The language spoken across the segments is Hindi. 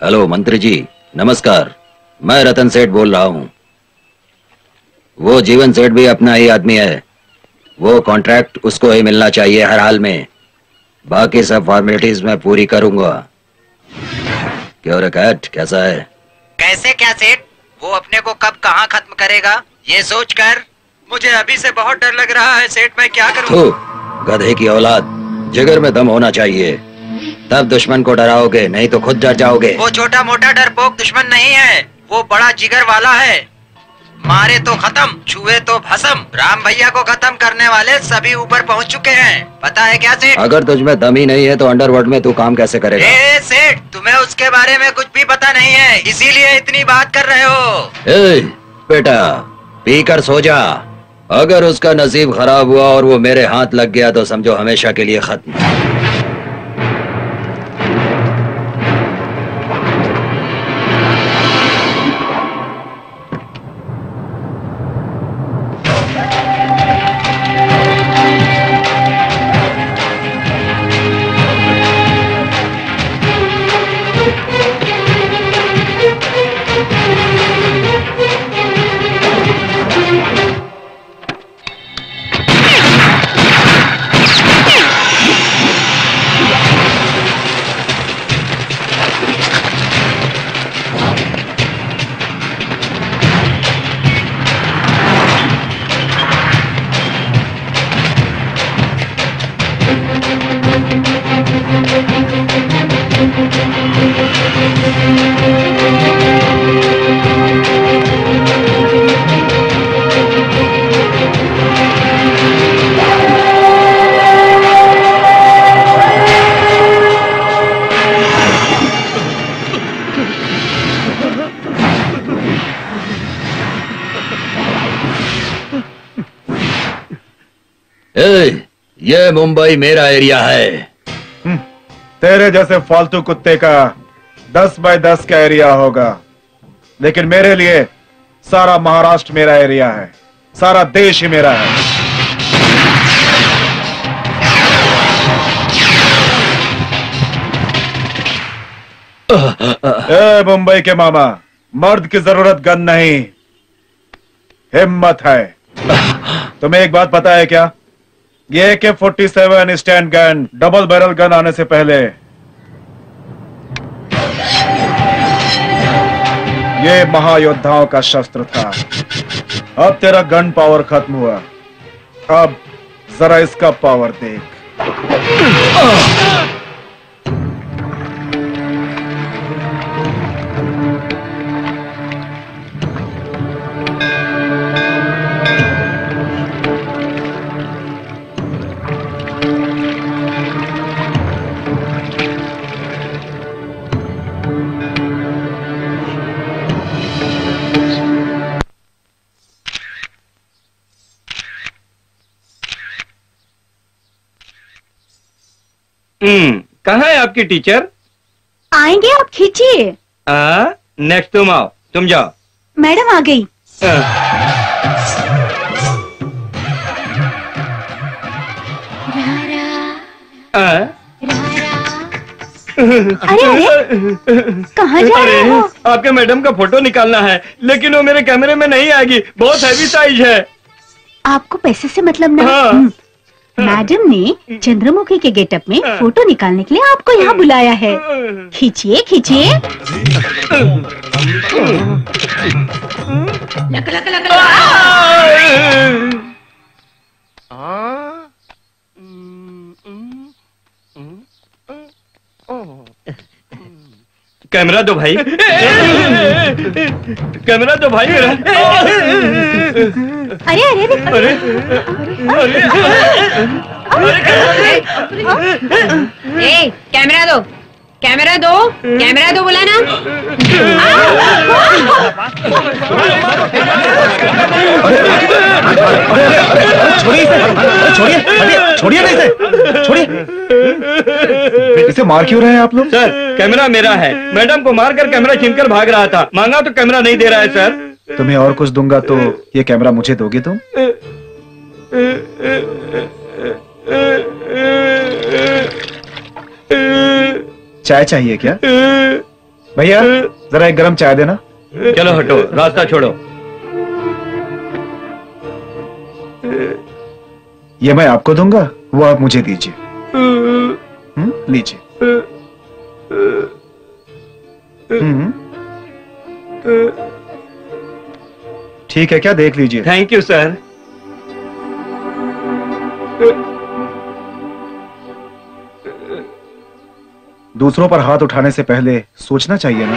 हेलो मंत्री जी, नमस्कार। मैं रतन सेठ बोल रहा हूँ। वो जीवन सेठ भी अपना ही आदमी है। वो कॉन्ट्रैक्ट उसको ही मिलना चाहिए हर हाल में। बाकी सब फॉर्मेलिटीज मैं पूरी करूंगा। क्यों रे कैट, कैसा है? कैसे क्या सेठ? वो अपने को कब कहाँ खत्म करेगा ये सोचकर मुझे अभी से बहुत डर लग रहा है सेठ। मैं क्या करूँ? गधे की औलाद, जिगर में दम होना चाहिए, तब दुश्मन को डराओगे, नहीं तो खुद डर जाओगे। वो छोटा मोटा डरपोक दुश्मन नहीं है, वो बड़ा जिगर वाला है। मारे तो खत्म, छुए तो भस्म। राम भैया को खत्म करने वाले सभी ऊपर पहुंच चुके हैं। पता है क्या सेठ? अगर तुझमें दम ही नहीं है तो अंडरवर्ल्ड में तू काम कैसे करेगा? सेठ, तुम्हें उसके बारे में कुछ भी पता नहीं है, इसीलिए इतनी बात कर रहे हो। बेटा, पीकर सो जा। अगर उसका नसीब खराब हुआ और वो मेरे हाथ लग गया तो समझो हमेशा के लिए खत्म। ये मुंबई मेरा एरिया है। तेरे जैसे फालतू कुत्ते का 10 बाय 10 का एरिया होगा, लेकिन मेरे लिए सारा महाराष्ट्र मेरा एरिया है, सारा देश ही मेरा है। ए मुंबई के मामा, मर्द की जरूरत गन नहीं, हिम्मत है। तुम्हें एक बात पता है क्या? ये AK-47 stand gun double barrel gun आने से पहले ये महायोद्धाओं का शस्त्र था। अब तेरा गन पावर खत्म हुआ, अब जरा इसका पावर देख। कहाँ है आपकी टीचर? आएंगे, आप खींचिए। नेक्स्ट तुम आओ, तुम जाओ। मैडम आ गई। अरे अरे, कहाँ जा रहे हो? आपके मैडम का फोटो निकालना है, लेकिन वो मेरे कैमरे में नहीं आएगी, बहुत हैवी साइज है। आपको पैसे से मतलब नहीं। मैडम ने चंद्रमुखी के गेटअप में फोटो निकालने के लिए आपको यहाँ बुलाया है। खींचिए खींचिए। कैमरा दो भाई। कैमरा दो भाई मेरा। अरे अरे अरे कैमरा दो, कैमरा दो, कैमरा दो बोला ना। छोड़िए छोड़िए नहीं इसे, छोड़िए। इसे मार क्यों रहे हैं आप लोग? सर, कैमरा मेरा है, मैडम को मारकर कैमरा छीनकर भाग रहा था, मांगा तो कैमरा नहीं दे रहा है सर। तुम्हें और कुछ दूंगा तो ये कैमरा मुझे दोगे तुम? चाय चाहिए क्या? भैया जरा एक गरम चाय देना। चलो हटो, रास्ता छोड़ो। ये मैं आपको दूंगा, वो आप मुझे दीजिए। लीजिए। ठीक है क्या, देख लीजिए। Thank you sir. दूसरों पर हाथ उठाने से पहले सोचना चाहिए ना।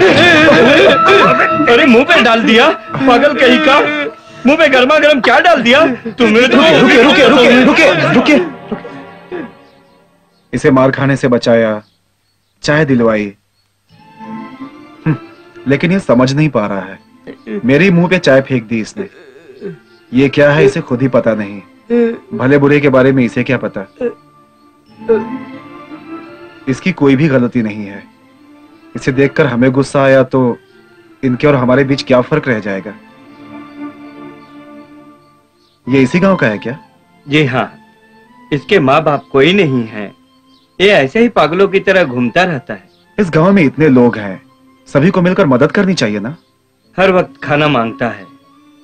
अरे मुंह पे डाल दिया, पागल कहीं का। मुंह पे गर्मा गर्म क्या डाल दिया तुमने? तो रुके रुके रुके रुके रुके। इसे मार खाने से बचाया, चाय दिलवाई, लेकिन ये समझ नहीं पा रहा है। मेरे मुंह पे चाय फेंक दी इसने। ये क्या है इसे खुद ही पता नहीं, भले बुरे के बारे में इसे क्या पता। इसकी कोई भी गलती नहीं है। इसे देखकर हमें गुस्सा आया तो इनके और हमारे बीच क्या फर्क रह जाएगा। ये इसी गांव का है क्या? जी हाँ, इसके माँ बाप कोई नहीं है। ये ऐसे ही पागलों की तरह घूमता रहता है। इस गांव में इतने लोग हैं, सभी को मिलकर मदद करनी चाहिए ना। हर वक्त खाना मांगता है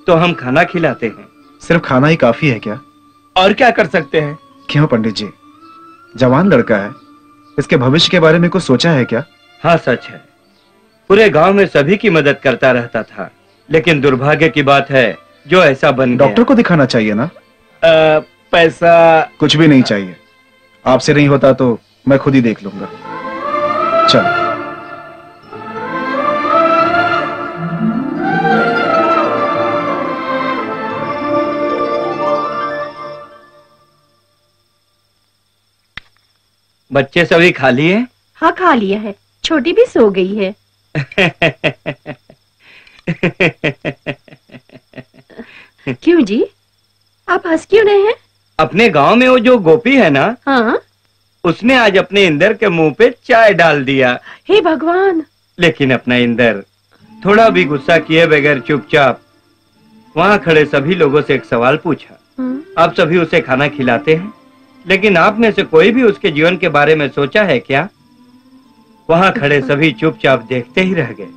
तो हम खाना खिलाते हैं। सिर्फ खाना ही काफी है क्या? और क्या कर सकते हैं? क्यों पंडित जी, जवान लड़का है, इसके भविष्य के बारे में कुछ सोचा है क्या? हाँ सच है, पूरे गांव में सभी की मदद करता रहता था, लेकिन दुर्भाग्य की बात है जो ऐसा बन गया। डॉक्टर को दिखाना चाहिए ना। पैसा कुछ भी नहीं चाहिए। आपसे नहीं होता तो मैं खुद ही देख लूंगा। चलो। बच्चे सभी खा लिए? हाँ खा लिया है, छोटी भी सो गई है। क्यों जी, आप हंस क्यों रहे हैं? अपने गांव में वो जो गोपी है ना, हाँ, उसने आज अपने इंदर के मुंह पे चाय डाल दिया। हे भगवान। लेकिन अपना इंदर थोड़ा भी गुस्सा किए बगैर चुपचाप वहां खड़े सभी लोगों से एक सवाल पूछा। आप सभी उसे खाना खिलाते हैं, लेकिन आप में से कोई भी उसके जीवन के बारे में सोचा है क्या? वहां खड़े सभी चुपचाप देखते ही रह गए।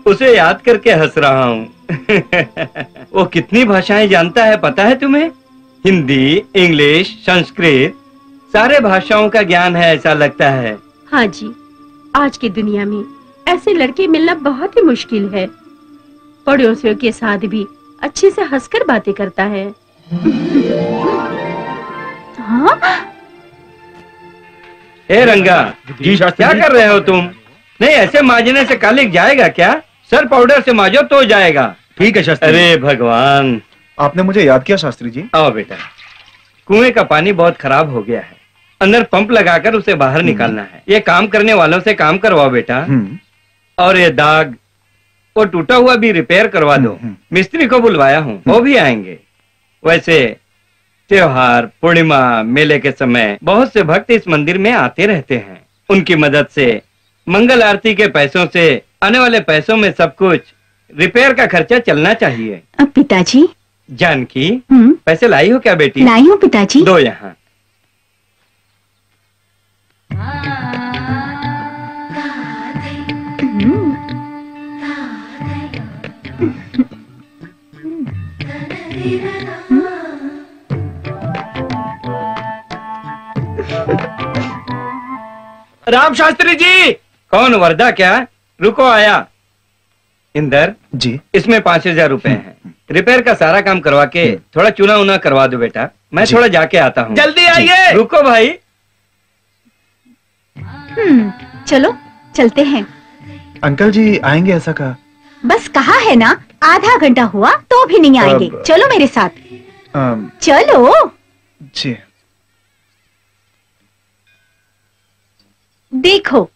उसे याद करके हंस रहा हूँ। वो कितनी भाषाएं जानता है पता है तुम्हें? हिंदी, इंग्लिश, संस्कृत, सारे भाषाओं का ज्ञान है ऐसा लगता है। हाँ जी, आज की दुनिया में ऐसे लड़के मिलना बहुत ही मुश्किल है। पड़ोसियों के साथ भी अच्छे से हंसकर बातें करता है। हाँ? ए रंगा जी, क्या कर रहे हो तुम? नहीं, ऐसे मांजने से कालिक जाएगा क्या? सर पाउडर से मांजो तो जाएगा। ठीक है शास्त्री। अरे भगवान, आपने मुझे याद किया शास्त्री जी। आओ बेटा, कुएं का पानी बहुत खराब हो गया है, अंदर पंप लगाकर उसे बाहर निकालना है। ये काम करने वालों से काम करवाओ बेटा। और ये दाग, वो टूटा हुआ भी रिपेयर करवा दो। मिस्त्री को बुलवाया हूँ, वो भी आएंगे। वैसे त्योहार, पूर्णिमा, मेले के समय बहुत से भक्त इस मंदिर में आते रहते हैं। उनकी मदद से, मंगल आरती के पैसों से, आने वाले पैसों में सब कुछ रिपेयर का खर्चा चलना चाहिए। पिताजी। जानकी, पैसे लाई हो क्या बेटी? लाई हूँ पिताजी। दो यहाँ। राम शास्त्री जी। कौन? वरदा क्या? रुको आया। इंदर जी, इसमें 5000 रुपए हैं। रिपेयर का सारा काम करवा के थोड़ा चूना उना करवा दो बेटा। मैं थोड़ा जाके आता हूँ। जल्दी आइए। रुको भाई। चलो चलते हैं। अंकल जी आएंगे ऐसा कहा? बस कहा है ना, आधा घंटा हुआ तो भी नहीं आएंगे। चलो मेरे साथ। चलो। जी। देखो,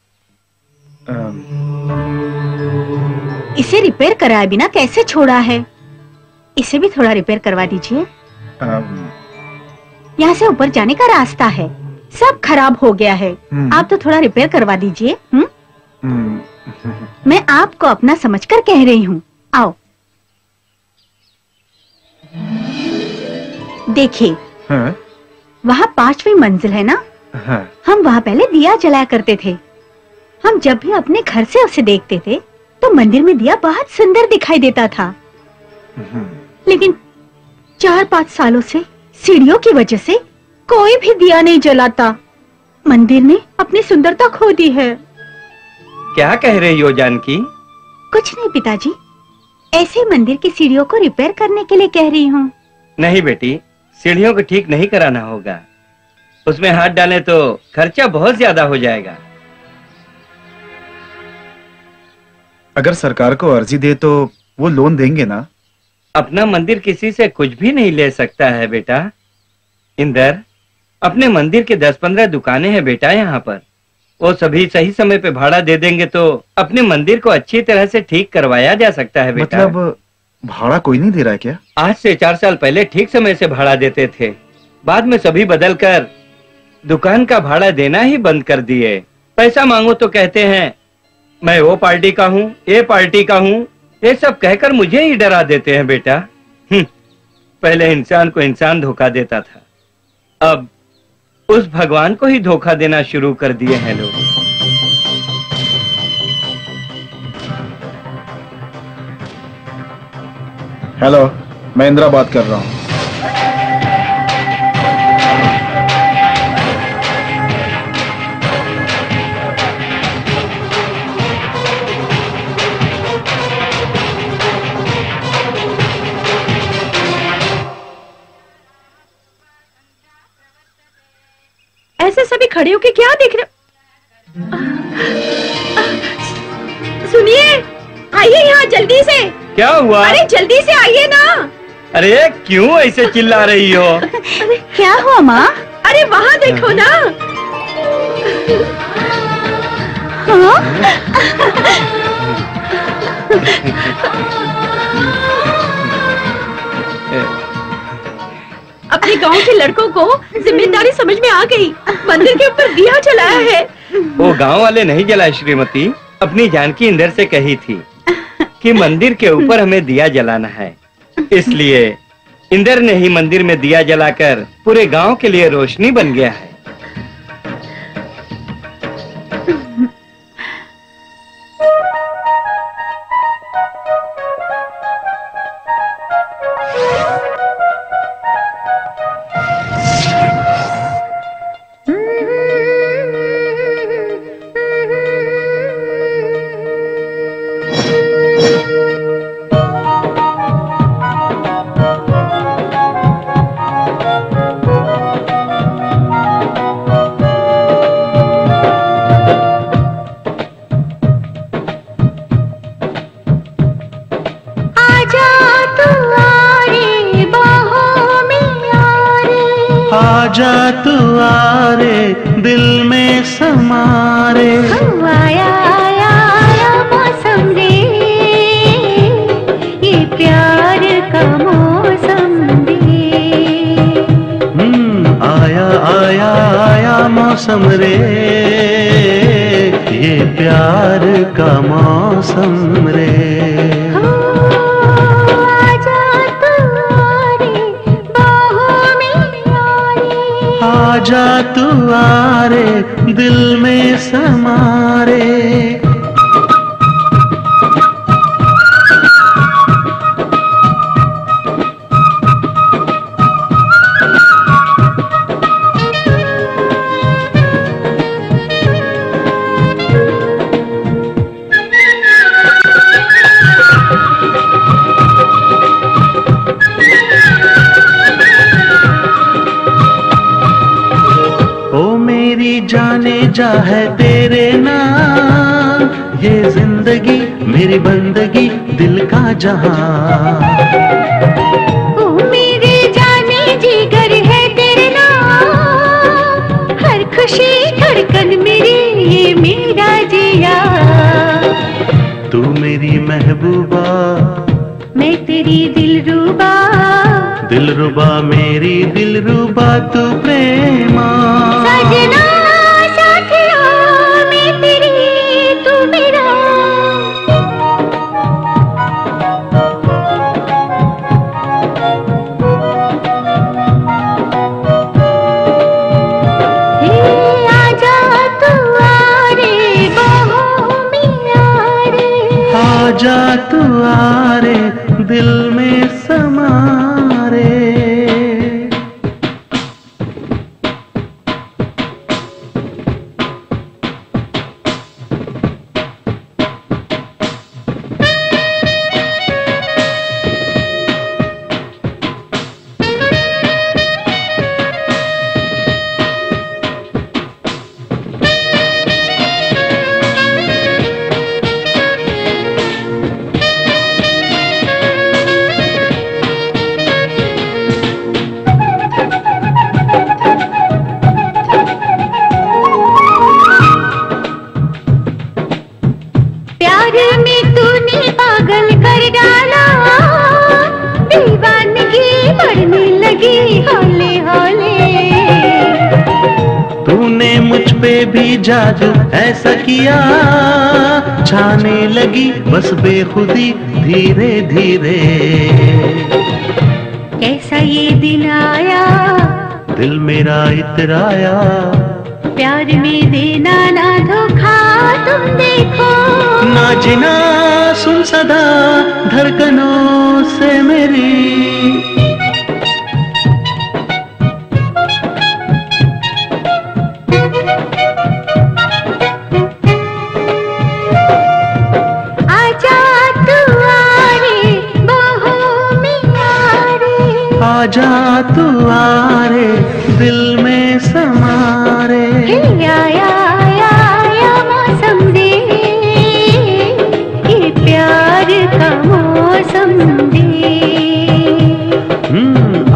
इसे रिपेयर कराए बिना कैसे छोड़ा है। इसे भी थोड़ा रिपेयर करवा दीजिए। यहाँ से ऊपर जाने का रास्ता है, सब खराब हो गया है। आप तो थोड़ा रिपेयर करवा दीजिए। मैं आपको अपना समझकर कह रही हूँ। आओ। देखिए, वहाँ 5वीं मंजिल है ना। हम वहाँ पहले दिया जलाया करते थे। हम जब भी अपने घर से उसे देखते थे तो मंदिर में दिया बहुत सुंदर दिखाई देता था, लेकिन 4-5 सालों से सीढ़ियों की वजह से कोई भी दिया नहीं जलाता। मंदिर ने अपनी सुंदरता खो दी है। क्या कह रही हो जानकी? कुछ नहीं पिताजी, ऐसे मंदिर की सीढ़ियों को रिपेयर करने के लिए कह रही हूँ। नहीं बेटी, सीढ़ियों को ठीक नहीं कराना होगा। उसमें हाथ डालें तो खर्चा बहुत ज्यादा हो जाएगा। अगर सरकार को अर्जी दे तो वो लोन देंगे ना? अपना मंदिर किसी से कुछ भी नहीं ले सकता है बेटा। इंदर, अपने मंदिर के 10-15 दुकानें हैं बेटा यहाँ पर। वो सभी सही समय पे भाड़ा दे देंगे तो अपने मंदिर को अच्छी तरह से ठीक करवाया जा सकता है बेटा। मतलब भाड़ा कोई नहीं दे रहा है क्या? आज से 4 साल पहले ठीक समय से भाड़ा देते थे, बाद में सभी बदलकर दुकान का भाड़ा देना ही बंद कर दिए। पैसा मांगो तो कहते हैं मैं वो पार्टी का हूँ, ये पार्टी का हूँ, ये सब कहकर मुझे ही डरा देते हैं बेटा। पहले इंसान को इंसान धोखा देता था, अब उस भगवान को ही धोखा देना शुरू कर दिए हैं लोग। हेलो, मैं इंदिरा बात कर रहा हूँ। ऐसे सभी खड़े होके क्या देख रहे? सुनिए, आइए यहाँ जल्दी से। क्या हुआ? अरे जल्दी से आइए ना। अरे क्यों ऐसे चिल्ला रही हो? क्या हुआ माँ? अरे वहाँ देखो ना। हाँ? अपने गांव के लड़कों को जिम्मेदारी समझ में आ गई। मंदिर के ऊपर दिया जलाया है। वो गांव वाले नहीं जलाए श्रीमती, अपनी जानकी इंदर से कही थी कि मंदिर के ऊपर हमें दिया जलाना है, इसलिए इंदर ने ही मंदिर में दिया जलाकर पूरे गांव के लिए रोशनी बन गया है। आजा तू आ रे, दिल में समा रे। आया आया आया मौसम रे, ये प्यार का मौसम रे। आया आया आया मौसम रे, ये प्यार का मौसम रे। आजा तू आ रे, दिल में समा रे। जाने जा है तेरे नाम, ये जिंदगी मेरी बंदगी दिल का जहां। ओ मेरे जाने जिगर है तेरे नाम, हर खुशी धड़कन मेरी ये मेरा जिया। तू मेरी महबूबा, मैं तेरी दिलरुबा, दिलरुबा मेरी दिलरुबा तू प्रेमा। सजना जा तू आरे दिल में समा रे। जादू ऐसा किया छाने लगी बस बेखुदी धीरे धीरे। कैसा ये दिन आया दिल मेरा इतराया, प्यार में देना ना धोखा तुम देखो। नाचना सुन सदा धड़कनों से मेरी, आजा तू आरे दिल में समारे। आया आया आया मौसम दे, ये प्यार का मौसम दे।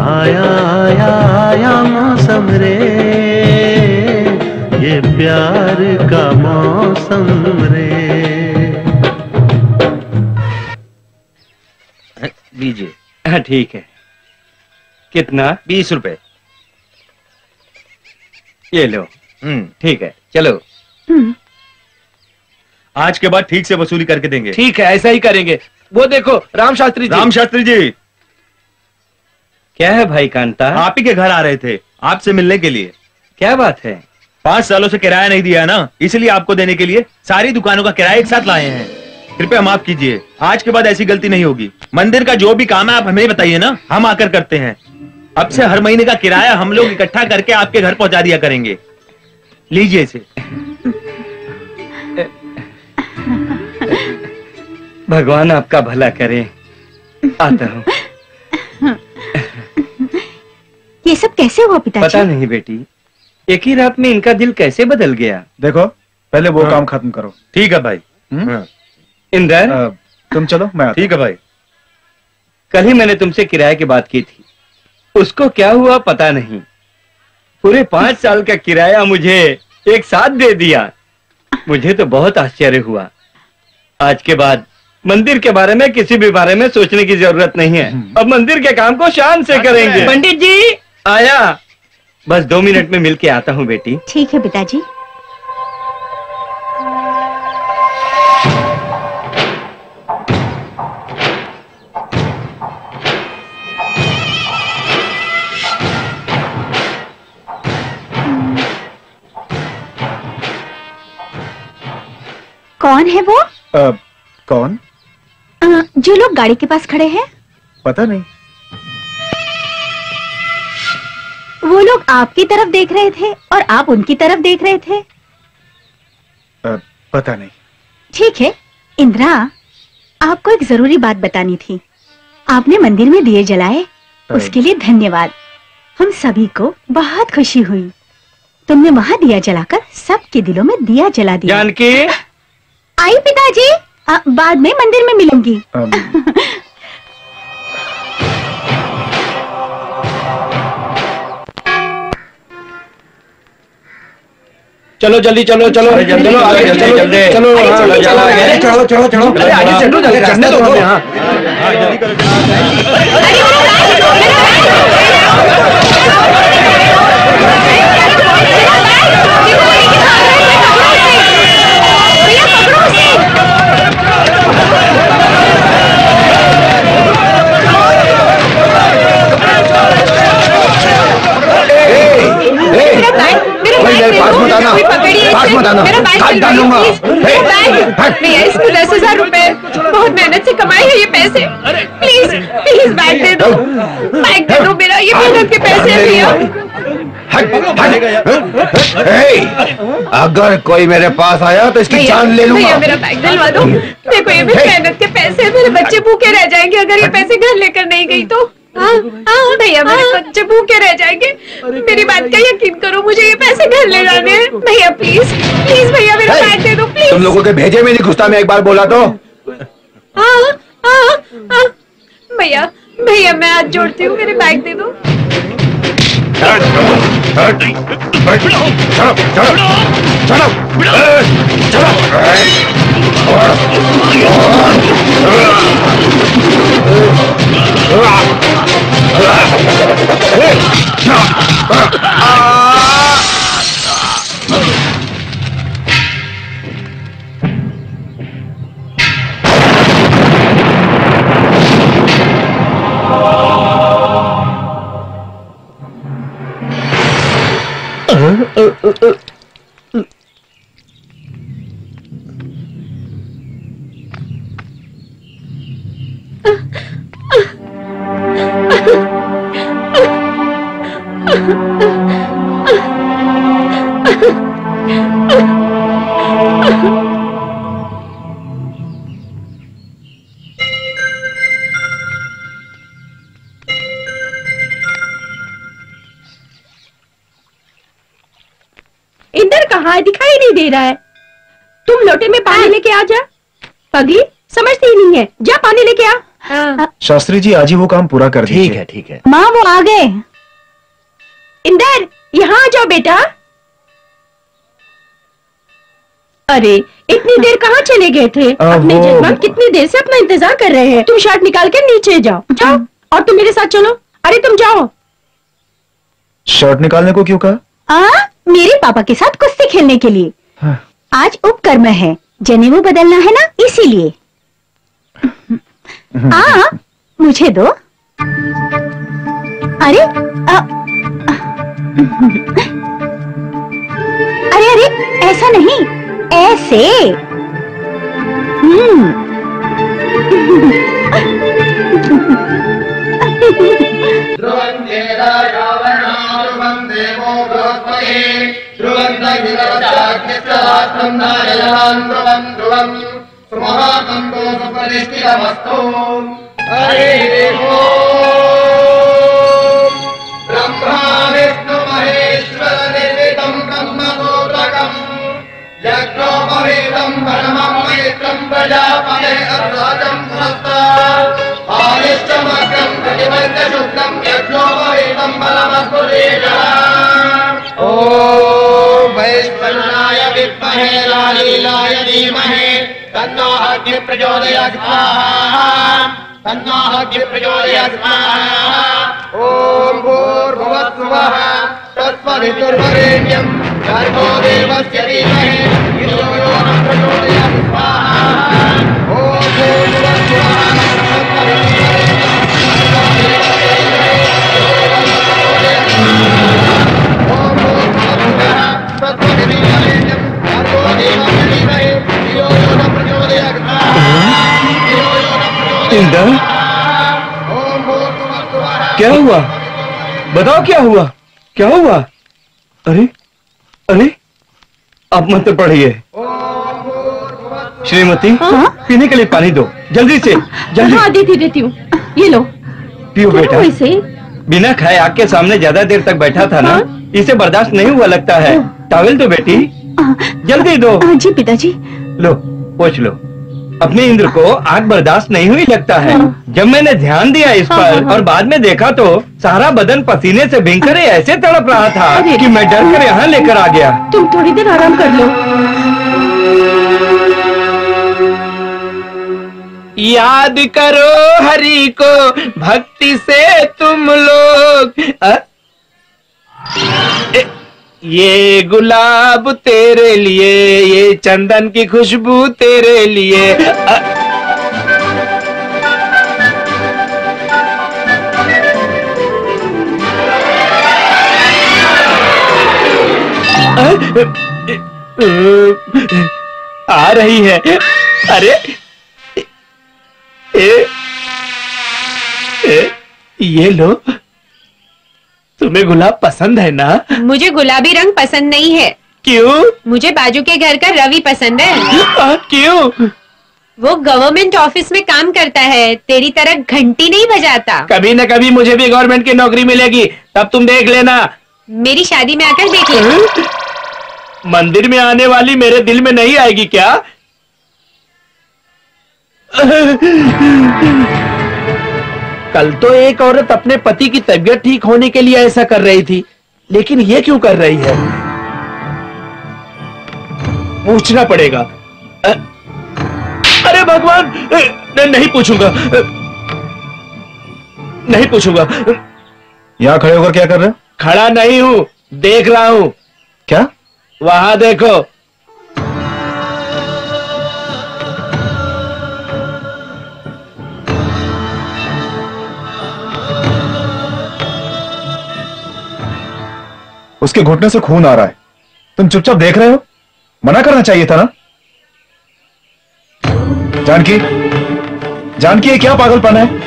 आया आया आया मौसम रे, ये प्यार का मौसम रे। लीजिए। ठीक है। कितना? 20 रुपए। ये लो। ठीक है, चलो। आज के बाद ठीक से वसूली करके देंगे। ठीक है, ऐसा ही करेंगे। वो देखो राम शास्त्री जी। राम शास्त्री जी। क्या है भाई कांता? आप ही के घर आ रहे थे आपसे मिलने के लिए। क्या बात है? 5 सालों से किराया नहीं दिया ना, इसलिए आपको देने के लिए सारी दुकानों का किराया एक साथ लाए हैं। कृपया माफ कीजिए, आज के बाद ऐसी गलती नहीं होगी। मंदिर का जो भी काम है आप हमें बताइए ना, हम आकर करते हैं। अब से हर महीने का किराया हम लोग इकट्ठा करके आपके घर पहुंचा दिया करेंगे। लीजिए इसे। भगवान आपका भला करे। आता हूँ। ये सब कैसे हुआ पिताजी? पता नहीं बेटी, एक ही रात में इनका दिल कैसे बदल गया। देखो पहले वो काम खत्म करो। ठीक है भाई। इंदर तुम चलो, मैं ठीक है भाई। कल ही मैंने तुमसे किराए की बात की थी, उसको क्या हुआ पता नहीं। पूरे 5 साल का किराया मुझे एक साथ दे दिया। मुझे तो बहुत आश्चर्य हुआ। आज के बाद मंदिर के बारे में किसी भी बारे में सोचने की जरूरत नहीं है। अब मंदिर के काम को शान से करेंगे। पंडित जी आया, बस 2 मिनट में मिलके आता हूँ बेटी। ठीक है पिताजी। कौन है वो? कौन? जो लोग गाड़ी के पास खड़े हैं। पता नहीं। वो लोग आपकी तरफ देख रहे थे और आप उनकी तरफ देख रहे थे। पता नहीं। ठीक है इंदिरा, आपको एक जरूरी बात बतानी थी। आपने मंदिर में दिए जलाए, उसके लिए धन्यवाद। हम सभी को बहुत खुशी हुई। तुमने वहाँ दिया जलाकर सबके दिलों में दिया जला दिया। जानकी आई पिताजी, बाद में मंदिर में मिलूंगी। चलो जल्दी चलो चलो चलो आगे चलो चलो चलो चलो चलो आगे चलो चढ़ने दो यहाँ। पास मत आना, पास मत आना, काट डालूंगा। भैया इसको 10,000 रुपए बहुत बैग दे दो मेरा, ये मेहनत के पैसे हैं भैया। अगर कोई मेरे पास आया तो इसकी जान ले लूंगा। भैया मेरा बैग दिलवा दो। देखो ये भी मेहनत के पैसे हैं, मेरे बच्चे भूखे रह जाएंगे अगर ये पैसे घर लेकर नहीं गई तो। भैया मेरे बच्चे भूखे रह जाएंगे, मेरी बात का यकीन करो, मुझे ये पैसे घर ले जाने हैं। भैया प्लीज प्लीज भैया मेरा बैग दे दो प्लीज। तुम लोगों के भेजे में नहीं घुसता, मैं एक बार बोला तो। भैया भैया मैं हाथ जोड़ती हूँ, मेरे बैग दे दो। इंदर कहाँ है, दिखाई नहीं दे रहा है। तुम लोटे में पानी लेके आ जा। पगली समझती ही नहीं है, जा पानी लेके आ। शास्त्री जी आज ही वो काम पूरा कर दीजिए। ठीक है ठीक है। माँ वो आ गए। इंदर यहाँ आ जाओ बेटा। अरे इतनी देर कहाँ चले गए थे? अपने जजमान कितनी देर से अपना इंतजार कर रहे हैं। तुम शर्ट निकाल के नीचे जाओ, जाओ। और तुम मेरे साथ चलो। अरे तुम जाओ। शर्ट निकालने को क्यों कहा? मेरे पापा के साथ कुश्ती खेलने के लिए। हाँ। आज उपकर्म है, जनेऊ बदलना है ना, इसीलिए। मुझे दो। अरे अरे अरे ऐसा नहीं, ऐसे। ब्रह्मा विष्णु महेश्वर निर्मितं ब्रह्मसूत्रकम् यज्ञोपवीतं परमं पवित्रं प्रजापते अर्धं पुरस्तात् आयुष्यमग्रं प्रतिपद्य शुद्धं यज्ञोपवीतं बलमस्फुरेषः। ॐ वैश्वनाय विद्महे लालीलाय धीमहि तन्नो अग्निः प्रचोदयात् स्वाहा। तन्नो अग्निः प्रचोदयात् स्वाहा। ॐ भूर्भुवस्सुवः तत्सवितुर्वरेण्यं भर्गो देवस्य धीमहि धियो यो नः प्रचोदयात् स्वाहा। ॐ भूर्भुवस्सुवः तत्सवितुर्वरेण्यं भर्गो देवस्य धीमहि धियो यो नः प्रचोदयात् स्वाहा। इंदर क्या हुआ? बताओ क्या हुआ? क्या हुआ? अरे अरे आप मंत्र पढ़िए। श्रीमती पीने के लिए पानी दो, जल्दी से जल्दी। हाँ देती हूँ, ये लो पियो बेटा। इसे बिना खाए आग के सामने ज्यादा देर तक बैठा था ना, इसे बर्दाश्त नहीं हुआ लगता है। टॉवेल दो बेटी, जल्दी दो। जी पिताजी। लो पोंछ लो। अपने इंद्र को आग बर्दाश्त नहीं हुई लगता है। जब मैंने ध्यान दिया इस पर और बाद में देखा तो सारा बदन पसीने से भींकर ऐसे तड़प रहा था कि मैं डर कर यहाँ लेकर आ गया। तुम थोड़ी देर आराम कर लो। याद करो हरि को भक्ति से तुम लोग। ये गुलाब तेरे लिए, ये चंदन की खुशबू तेरे लिए। आ रही है। अरे ये लो, तुम्हें गुलाब पसंद है ना? मुझे गुलाबी रंग पसंद नहीं है। क्यों? मुझे बाजू के घर का रवि पसंद है। क्यों? वो गवर्नमेंट ऑफिस में काम करता है, तेरी तरह घंटी नहीं बजाता। कभी न कभी मुझे भी गवर्नमेंट की नौकरी मिलेगी, तब तुम देख लेना। मेरी शादी में आकर देख लेना। मंदिर में आने वाली मेरे दिल में नहीं आएगी क्या? कल तो एक औरत अपने पति की तबीयत ठीक होने के लिए ऐसा कर रही थी, लेकिन ये क्यों कर रही है? पूछना पड़ेगा। अरे भगवान, नहीं पूछूंगा, नहीं पूछूंगा। यहाँ खड़े होकर क्या कर रहे हो? खड़ा नहीं हूँ, देख रहा हूँ। क्या? वहां देखो। उसके घुटने से खून आ रहा है, तुम चुपचाप देख रहे हो? मना करना चाहिए था ना। जानकी, जानकी, ये क्या पागलपन है?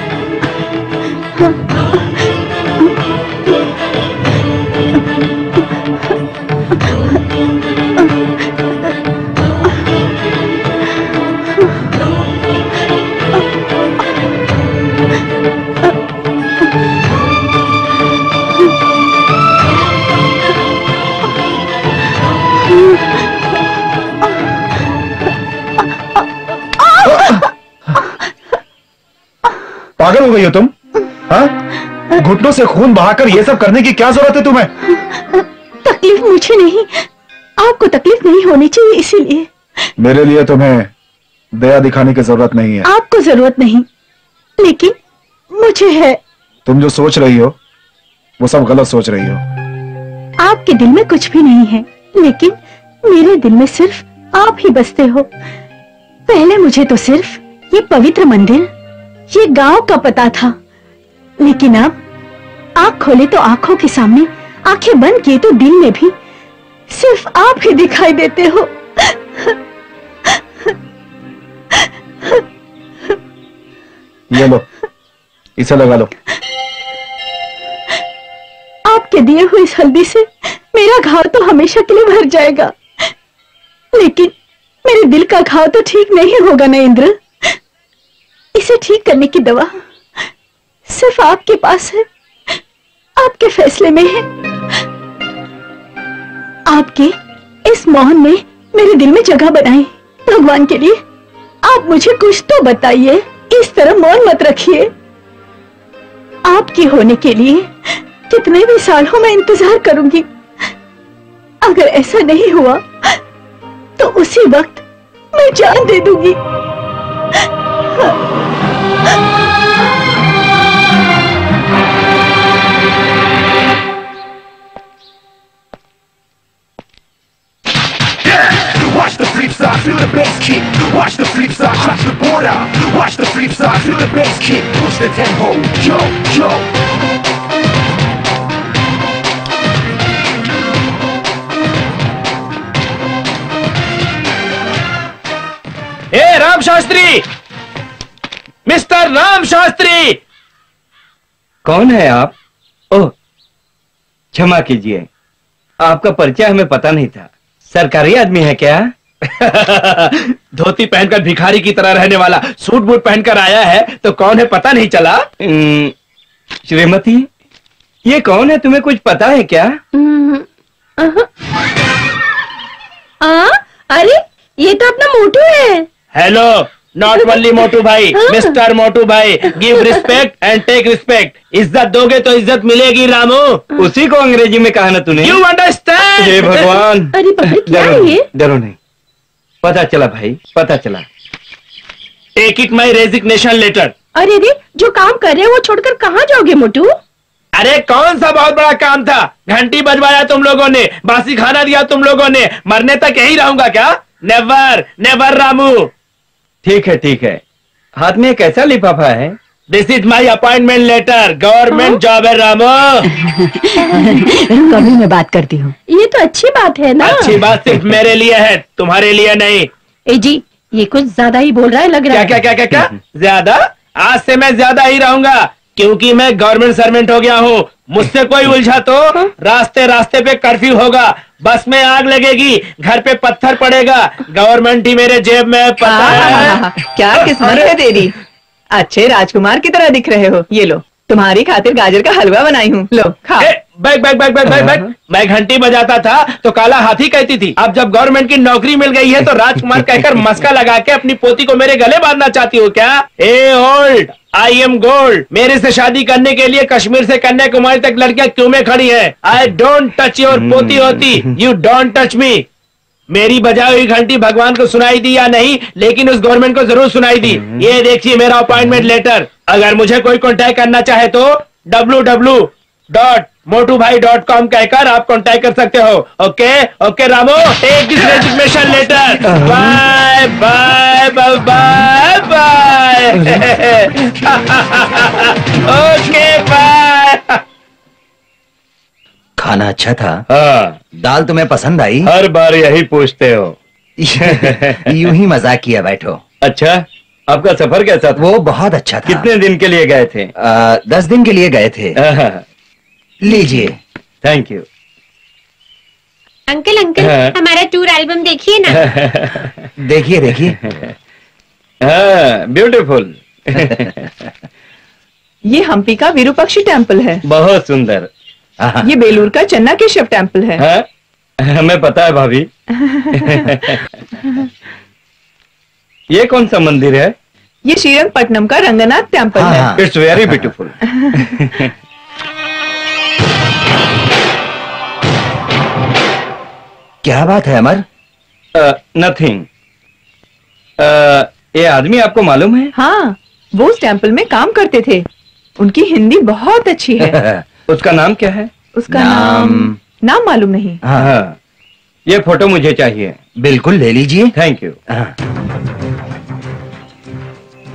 पागल हो गई हो तुम? हाँ? घुटनों से खून बहाकर ये सब करने की क्या जरूरत है तुम्हें? तकलीफ मुझे नहीं, आपको तकलीफ नहीं होनी चाहिए, इसीलिए। मेरे लिए तुम्हें दया दिखाने की जरूरत नहीं है। आपको जरूरत नहीं, लेकिन मुझे है। तुम जो सोच रही हो वो सब गलत सोच रही हो। आपके दिल में कुछ भी नहीं है, लेकिन मेरे दिल में सिर्फ आप ही बसते हो। पहले मुझे तो सिर्फ ये पवित्र मंदिर, ये गांव का पता था, लेकिन अब आंख खोले तो आंखों के सामने, आंखें बंद किए तो दिल में भी सिर्फ आप ही दिखाई देते हो। ये लो, इसे लगा लो। आपके दिए हुए इस हल्दी से मेरा घाव तो हमेशा के लिए भर जाएगा, लेकिन मेरे दिल का घाव तो ठीक नहीं होगा ना इंद्र। इसे ठीक करने की दवा सिर्फ आपके पास है, आपके फैसले में है। आपके इस मौन में मेरे दिल में जगह बनाई। भगवान के लिए आप मुझे कुछ तो बताइए, इस तरह मौन मत रखिए। आपके होने के लिए कितने भी साल हो मैं इंतजार करूंगी। अगर ऐसा नहीं हुआ तो उसी वक्त मैं जान दे दूंगी। Watch the flip side, feel the bass kick. Watch the flip side, touch the border. Watch the flip side, feel the bass kick. Push the tempo, yo, yo. A Ram Shastri, mister Ram Shastri. कौन है आप? ओह, क्षमा कीजिए, आपका परिचय हमें पता नहीं था। सरकारी आदमी है क्या? धोती पहनकर भिखारी की तरह रहने वाला, सूट बूट पहनकर आया है तो कौन है पता नहीं चला? श्रीमती, ये कौन है, तुम्हें कुछ पता है क्या? अरे ये तो अपना मोटू है। हेलो, नॉट ओनली मोटू भाई, मिस्टर मोटू भाई। Give respect and take respect. इज्जत दोगे तो इज्जत मिलेगी रामू। उसी को अंग्रेजी में कहा ना तूने। You understand? हे भगवान। अरे क्या है ये? डरो नहीं, पता चला भाई, पता चला। Take it my resignation letter. अरे रे, जो काम कर रहे हैं वो छोड़कर कहाँ जाओगे मोटू? अरे कौन सा बहुत बड़ा काम था? घंटी बजवाया तुम लोगों ने, बासी खाना दिया तुम लोगों ने, मरने तक यही रहूंगा क्या? Never never Ramu. ठीक है ठीक है, हाथ में एक ऐसा लिफाफा है। This is my appointment letter, government job है रामू। कभी मैं बात करती हूँ। ये तो अच्छी बात है ना। अच्छी बात सिर्फ मेरे लिए है, तुम्हारे लिए नहीं। ए जी, ये कुछ ज्यादा ही बोल रहा है लग रहा है। क्या क्या क्या क्या क्या? ज्यादा? आज से मैं ज्यादा ही रहूंगा। क्योंकि मैं गवर्नमेंट सर्वेंट हो गया हूँ। मुझसे कोई उलझा तो रास्ते रास्ते पे कर्फ्यू होगा, बस में आग लगेगी, घर पे पत्थर पड़ेगा, गवर्नमेंट ही मेरे जेब में, पता है? क्या किस्मत है तेरी। अच्छे राजकुमार की तरह दिख रहे हो। ये लो, तुम्हारी खातिर गाजर का हलवा बनाई हूँ, लो खा। Bag bag bag bag bag bag. मैं घंटी बजाता था तो काला हाथी कहती थी, अब जब गवर्नमेंट की नौकरी मिल गई है तो राजकुमार कहकर मस्का लगा के अपनी पोती को मेरे गले बांधना चाहती हो क्या? ए ओल्ड, आई एम गोल्ड। मेरे से शादी करने के लिए कश्मीर से कन्याकुमारी तक लड़कियां क्यों में खड़ी हैं? आई डोंट टच योर पोती होती, यू डोंट टच मी। मेरी बजाई हुई घंटी भगवान को सुनाई दी या नहीं, लेकिन उस गवर्नमेंट को जरूर सुनाई दी। ये देखिए मेरा अपॉइंटमेंट लेटर। अगर मुझे कोई कांटेक्ट करना चाहे तो www.motubhai.com कहकर आप कांटेक्ट कर सकते हो। Okay okay Ramo, take this resignation letter. Bye bye bye bye bye. Okay bye. खाना अच्छा था? हाँ। दाल तुम्हें पसंद आई? हर बार यही पूछते हो। यूं ही मजाक किया, बैठो। अच्छा, आपका सफर कैसा था? वो बहुत अच्छा था। कितने दिन के लिए गए थे? 10 दिन के लिए गए थे। लीजिए। Thank you. अंकल अंकल, हमारा टूर एल्बम देखिए ना। देखिए देखिए। ब्यूटीफुल। ये हम्पी का विरूपाक्षी टेम्पल है। बहुत सुंदर। ये बेलूर का चन्ना केशव टेम्पल है। हमें पता है भाभी। ये कौन सा मंदिर है? ये श्रीरंगपट्टनम का रंगनाथ टेम्पल है। It's very beautiful. क्या बात है अमर? नथिंग। ये आदमी आपको मालूम है? हाँ, वो उस टेम्पल में काम करते थे। उनकी हिंदी बहुत अच्छी है। उसका नाम क्या है? उसका नाम मालूम नहीं। हाँ, ये फोटो मुझे चाहिए। बिल्कुल ले लीजिए। Thank you.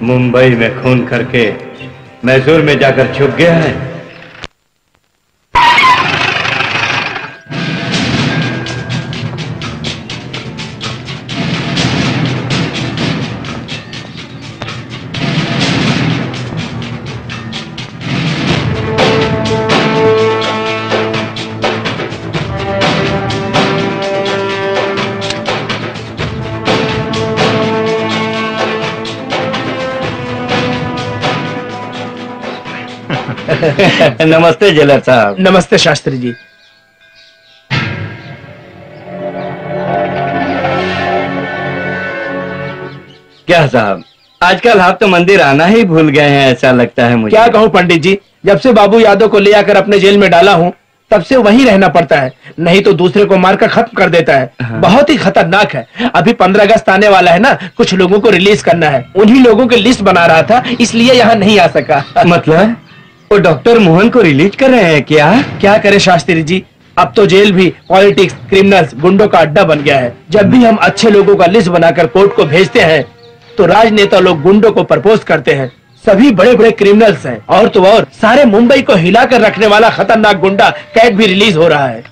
मुंबई में खून करके मैसूर में जाकर छुप गया है। नमस्ते जेलर साहब। नमस्ते शास्त्री जी। क्या साहब, आजकल आप तो मंदिर आना ही भूल गए हैं, ऐसा लगता है मुझे। क्या कहूँ पंडित जी, जब से बाबू यादव को ले आकर अपने जेल में डाला हूँ तब से वहीं रहना पड़ता है, नहीं तो दूसरे को मारकर खत्म कर देता है। बहुत ही खतरनाक है। अभी 15 अगस्त आने वाला है ना, कुछ लोगों को रिलीज करना है। उन्हीं लोगों की लिस्ट बना रहा था, इसलिए यहाँ नहीं आ सका। मतलब वो डॉक्टर मोहन को रिलीज कर रहे हैं क्या? क्या करे शास्त्री जी, अब तो जेल भी पॉलिटिक्स, क्रिमिनल्स, गुंडों का अड्डा बन गया है। जब भी हम अच्छे लोगों का लिस्ट बनाकर कोर्ट को भेजते हैं तो राजनेता लोग गुंडों को प्रपोज करते हैं। सभी बड़े बड़े क्रिमिनल्स हैं, और तो और सारे मुंबई को हिलाकर रखने वाला खतरनाक गुंडा कैट भी रिलीज हो रहा है।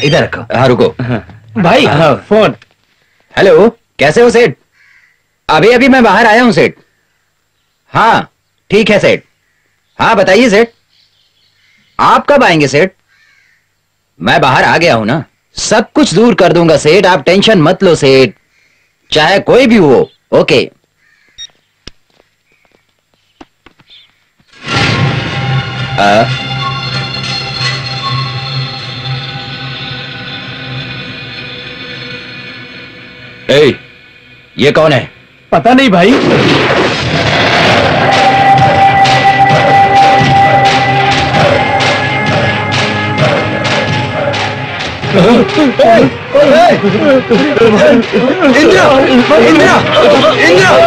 इधर रखो। हाँ रुको भाई फोन। हेलो, कैसे हो सेठ? अभी अभी मैं बाहर आया हूं सेठ। हाँ ठीक है सेठ। हाँ बताइए सेठ, आप कब आएंगे सेठ? मैं बाहर आ गया हूं ना, सब कुछ दूर कर दूंगा सेठ, आप टेंशन मत लो सेठ, चाहे कोई भी हो। ओके। ये कौन है? पता नहीं भाई। इंदिरा, इंदिरा, इंदिरा,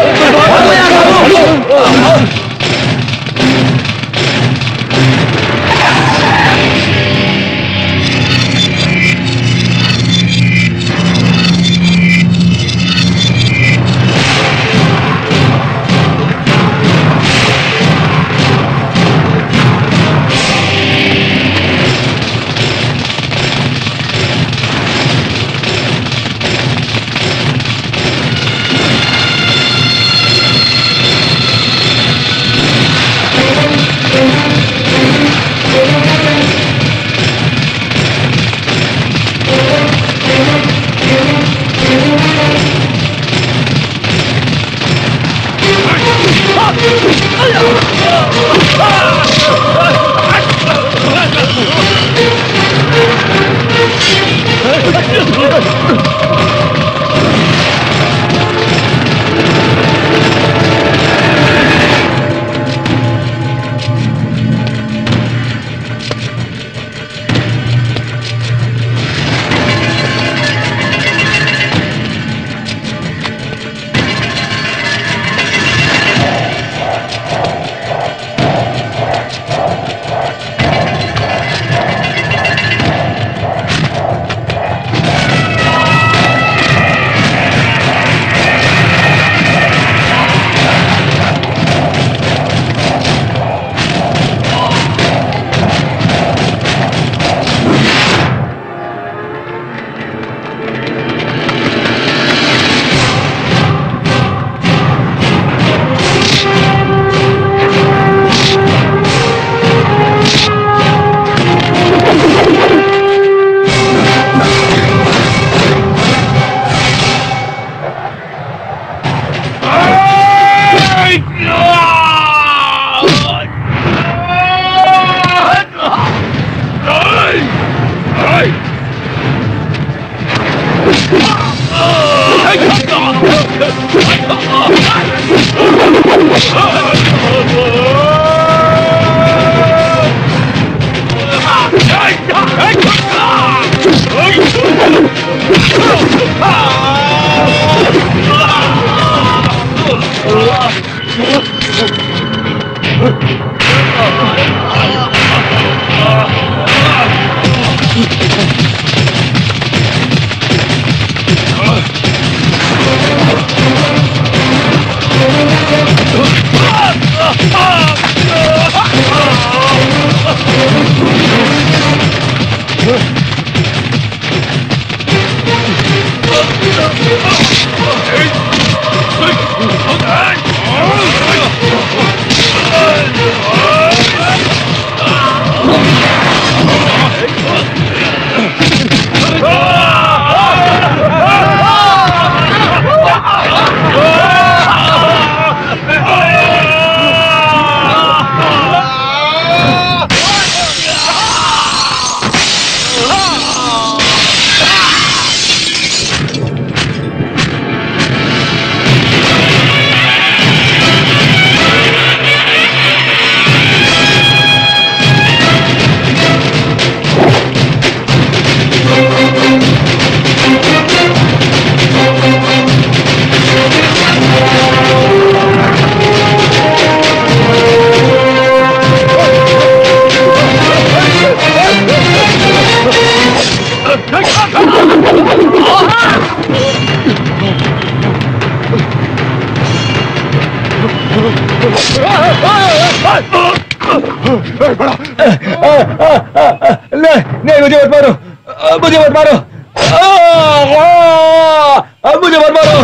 नहीं, मुझे मत मारो, मुझे मत मारो, मुझे मत मारो।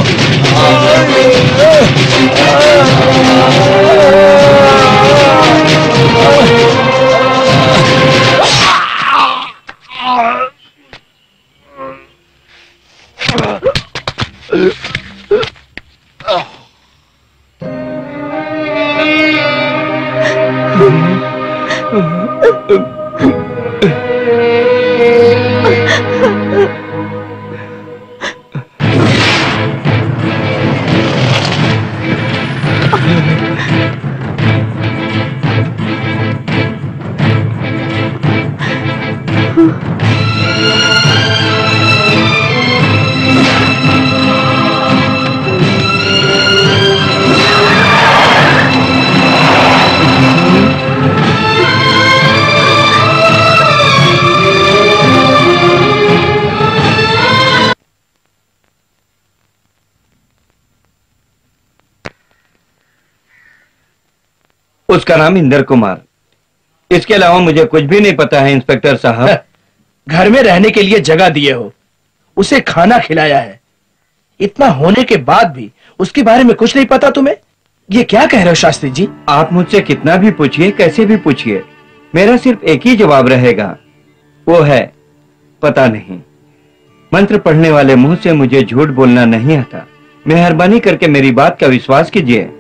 उसका नाम इंदर कुमार। इसके अलावा मुझे कुछ भी नहीं पता है इंस्पेक्टर साहब। घर में रहने के लिए जगह दिए हो, उसे खाना खिलाया है, इतना होने के बाद भी उसके बारे में कुछ नहीं पता तुम्हें? ये क्या कह रहे हो शास्त्री जी? आप मुझसे कितना भी पूछिए, कैसे भी पूछिए, मेरा सिर्फ एक ही जवाब रहेगा, वो है पता नहीं। मंत्र पढ़ने वाले मुंह से मुझे झूठ बोलना नहीं आता। मेहरबानी करके मेरी बात का विश्वास कीजिए।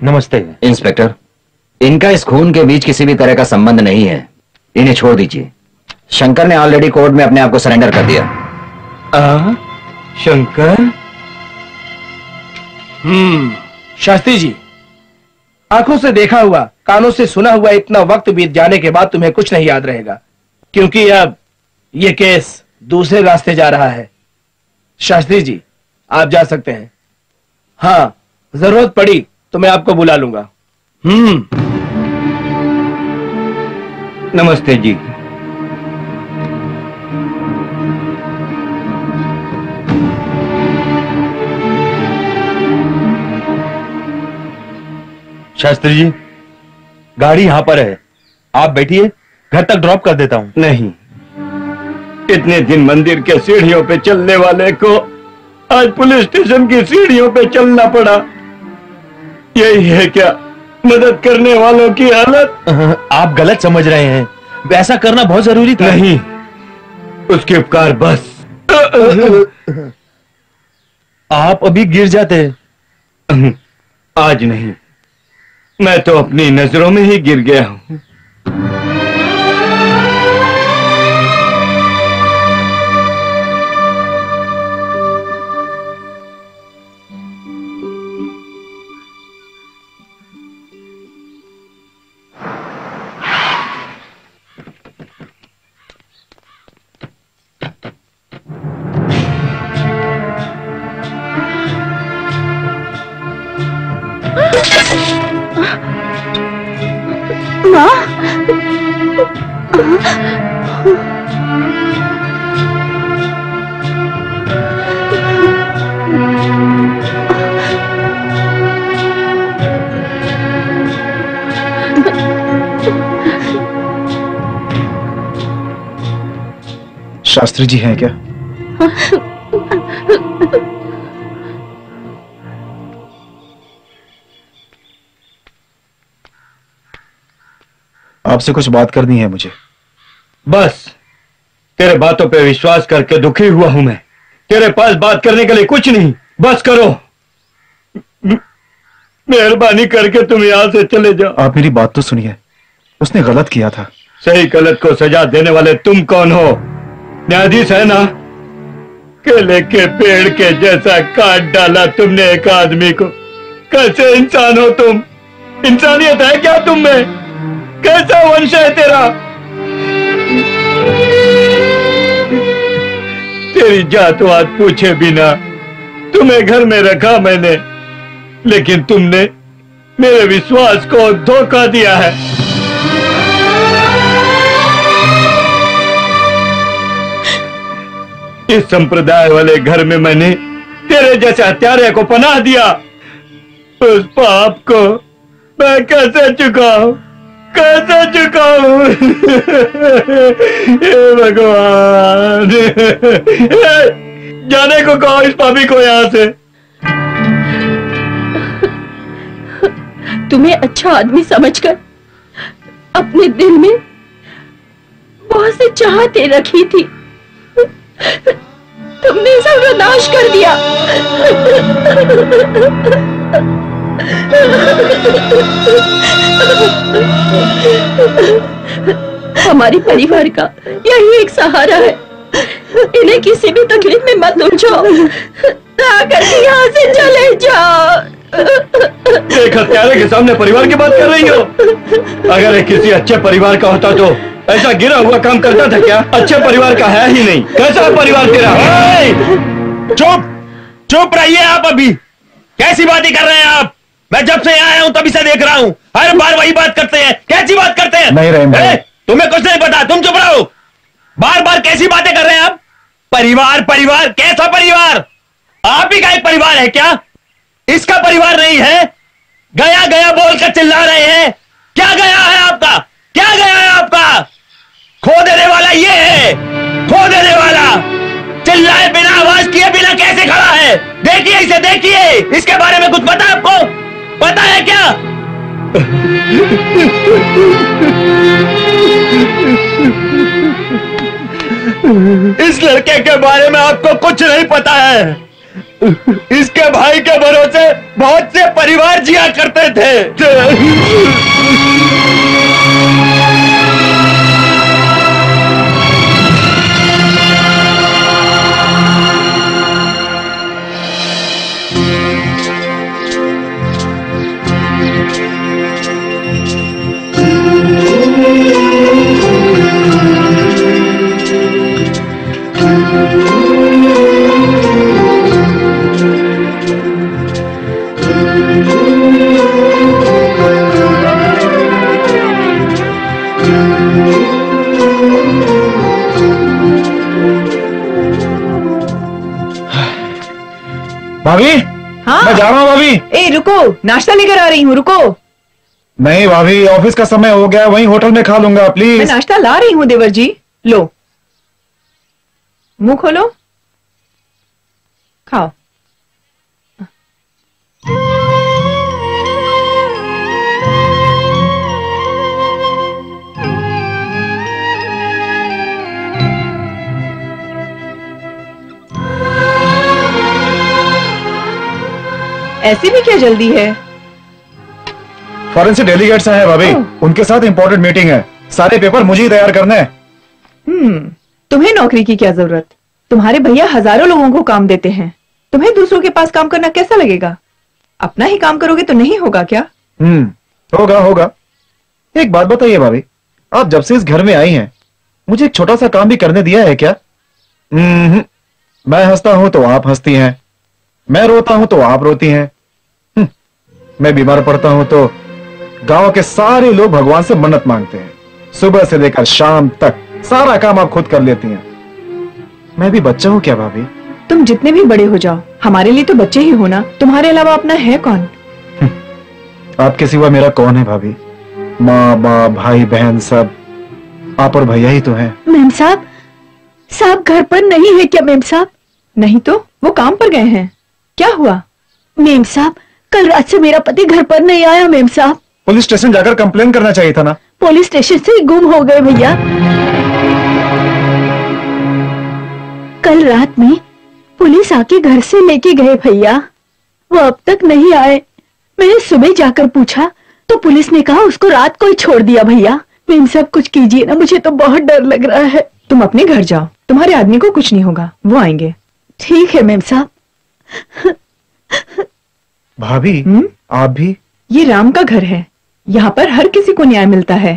नमस्ते इंस्पेक्टर, इनका इस खून के बीच किसी भी तरह का संबंध नहीं है, इन्हें छोड़ दीजिए। शंकर ने ऑलरेडी कोर्ट में अपने आप को सरेंडर कर दिया। शंकर? शास्त्री जी, आंखों से देखा हुआ, कानों से सुना हुआ इतना वक्त बीत जाने के बाद तुम्हें कुछ नहीं याद रहेगा, क्योंकि अब यह केस दूसरे रास्ते जा रहा है। शास्त्री जी, आप जा सकते हैं। हाँ, जरूरत पड़ी तो मैं आपको बुला लूंगा। नमस्ते जी। शास्त्री जी, गाड़ी यहां पर है, आप बैठिए, घर तक ड्रॉप कर देता हूं। नहीं, इतने दिन मंदिर के सीढ़ियों पे चलने वाले को आज पुलिस स्टेशन की सीढ़ियों पे चलना पड़ा। यही है क्या मदद करने वालों की हालत? आप गलत समझ रहे हैं, वैसा करना बहुत जरूरी था। नहीं, उसके उपकार बस। आप अभी गिर जाते। आज नहीं, मैं तो अपनी नजरों में ही गिर गया हूं। शास्त्री जी हैं क्या? आपसे कुछ बात करनी है मुझे। बस तेरे बातों पे विश्वास करके दुखी हुआ हूं मैं। तेरे पास बात करने के लिए कुछ नहीं, बस करो। मेहरबानी करके तुम यहां से चले जाओ। आप मेरी बात तो सुनिए, उसने गलत किया था। सही गलत को सजा देने वाले तुम कौन हो? न्यायाधीश है ना? केले के पेड़ के जैसा काट डाला तुमने एक आदमी को। कैसे इंसान हो तुम? इंसानियत है क्या तुम में? कैसा वंश है तेरा? तेरी जातवात पूछे बिना तुम्हें घर में रखा मैंने, लेकिन तुमने मेरे विश्वास को धोखा दिया है। जिस संप्रदाय वाले घर में मैंने तेरे जैसे हत्यारे को पनाह दिया, उस पाप को मैं कैसे चुकाऊं, कैसे चुकाऊं? हे भगवान, जाने को कहो इस पापी को यहाँ से। तुम्हें अच्छा आदमी समझकर अपने दिल में बहुत सी चाहतें रखी थी, तुमने सर्वनाश कर दिया। हमारे परिवार का यही एक सहारा है, इन्हें किसी भी तकलीफ में मत उलझो, आकर यहाँ से चले जाओ। एक हत्यारे के सामने परिवार की बात कर रही हो? अगर एक किसी अच्छे परिवार का होता तो ऐसा गिरा हुआ काम करता था क्या? अच्छे परिवार का है ही नहीं, कैसा परिवार तेरा? चुप चुप रहिए आप। अभी कैसी बातें कर रहे हैं आप? मैं जब से आया हूं तभी से देख रहा हूं, हर बार वही बात करते हैं। कैसी बात करते हैं? नहीं रहे तुम्हें कुछ नहीं पता, तुम चुप रहो। बार बार कैसी बातें कर रहे हैं आप? परिवार परिवार, कैसा परिवार? आप ही का एक परिवार है क्या? इसका परिवार नहीं है? गया गया बोलकर चिल्ला रहे हैं। क्या गया है आपका? क्या गया है आपका? खो देने वाला ये है, खो देने वाला। चिल्लाए बिना, आवाज किए बिना कैसे खड़ा है? देखिए इसे, देखिए। इसके बारे में कुछ पता है आपको? पता है क्या? इस लड़के के बारे में आपको कुछ नहीं पता है। इसके भाई के भरोसे बहुत से परिवार जिया करते थे। भाभी, हाँ? मैं जा रहा हूँ भाभी। ए रुको, नाश्ता लेकर आ रही हूँ, रुको। नहीं भाभी, ऑफिस का समय हो गया, वहीं होटल में खा लूंगा प्लीज। मैं नाश्ता ला रही हूँ देवर जी, लो मुंह खोलो, खाओ। ऐसी भी क्या जल्दी है? फॉरेन से डेलीगेट्स आए हैं भाभी, उनके साथ इंपॉर्टेंट मीटिंग है। सारे पेपर मुझे ही तैयार करने हैं। तुम्हें नौकरी की क्या जरूरत? तुम्हारे भैया हजारों लोगों को काम देते हैं, तुम्हें दूसरों के पास काम करना कैसा लगेगा? अपना ही काम करोगे तो नहीं होगा क्या? होगा होगा। एक बात बताइए भाभी, आप जब से इस घर में आई हैं, मुझे एक छोटा सा काम भी करने दिया है क्या? मैं हंसता हूं तो आप हंसती हैं, मैं रोता हूं तो आप रोती हैं, मैं बीमार पड़ता हूं तो गांव के सारे लोग भगवान से मन्नत मांगते हैं। सुबह से लेकर शाम तक सारा काम आप खुद कर लेती हैं। मैं भी बच्चा हूं क्या भाभी? तुम जितने भी बड़े हो जाओ, हमारे लिए तो बच्चे ही हो ना। तुम्हारे अलावा अपना है कौन? आपके सिवा मेरा कौन है भाभी? माँ बाप भाई बहन सब आप और भैया ही तो हैं। मेम साहब घर पर नहीं है क्या? मेम साहब नहीं तो वो काम पर गए हैं। क्या हुआ? मेम साहब, कल रात से मेरा पति घर पर नहीं आया। मेम साहब, पुलिस स्टेशन जाकर कंप्लेन करना चाहिए था ना। पुलिस स्टेशन से गुम हो गए भैया। कल रात में पुलिस आके घर से लेके गए भैया, वो अब तक नहीं आए। मैंने सुबह जाकर पूछा तो पुलिस ने कहा उसको रात को ही छोड़ दिया भैया। मेम साहब कुछ कीजिए ना, मुझे तो बहुत डर लग रहा है। तुम अपने घर जाओ, तुम्हारे आदमी को कुछ नहीं होगा, वो आएंगे। ठीक है मेम साहब। भाभी आप भी? ये राम का घर है, यहाँ पर हर किसी को न्याय मिलता है।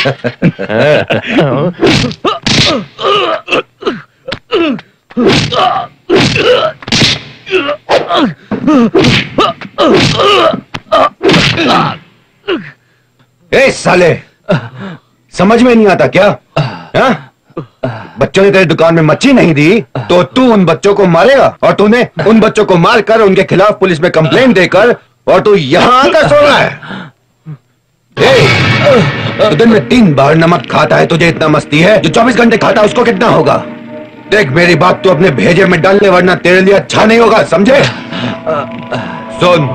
ए साले, समझ में नहीं आता क्या? हा? बच्चों ने तेरी दुकान में मच्छी नहीं दी तो तू उन बच्चों को मारेगा, और तूने उन बच्चों को मारकर उनके खिलाफ पुलिस में कंप्लेंट देकर और तू यहाँ आकर सो रहा है। तो दिन में 3 बार नमक खाता है, तुझे इतना मस्ती है? जो 24 घंटे खाता है उसको कितना होगा? देख मेरी बात तू अपने भेजे में डाल ले, वरना तेरे लिए अच्छा नहीं होगा, समझे? सुन,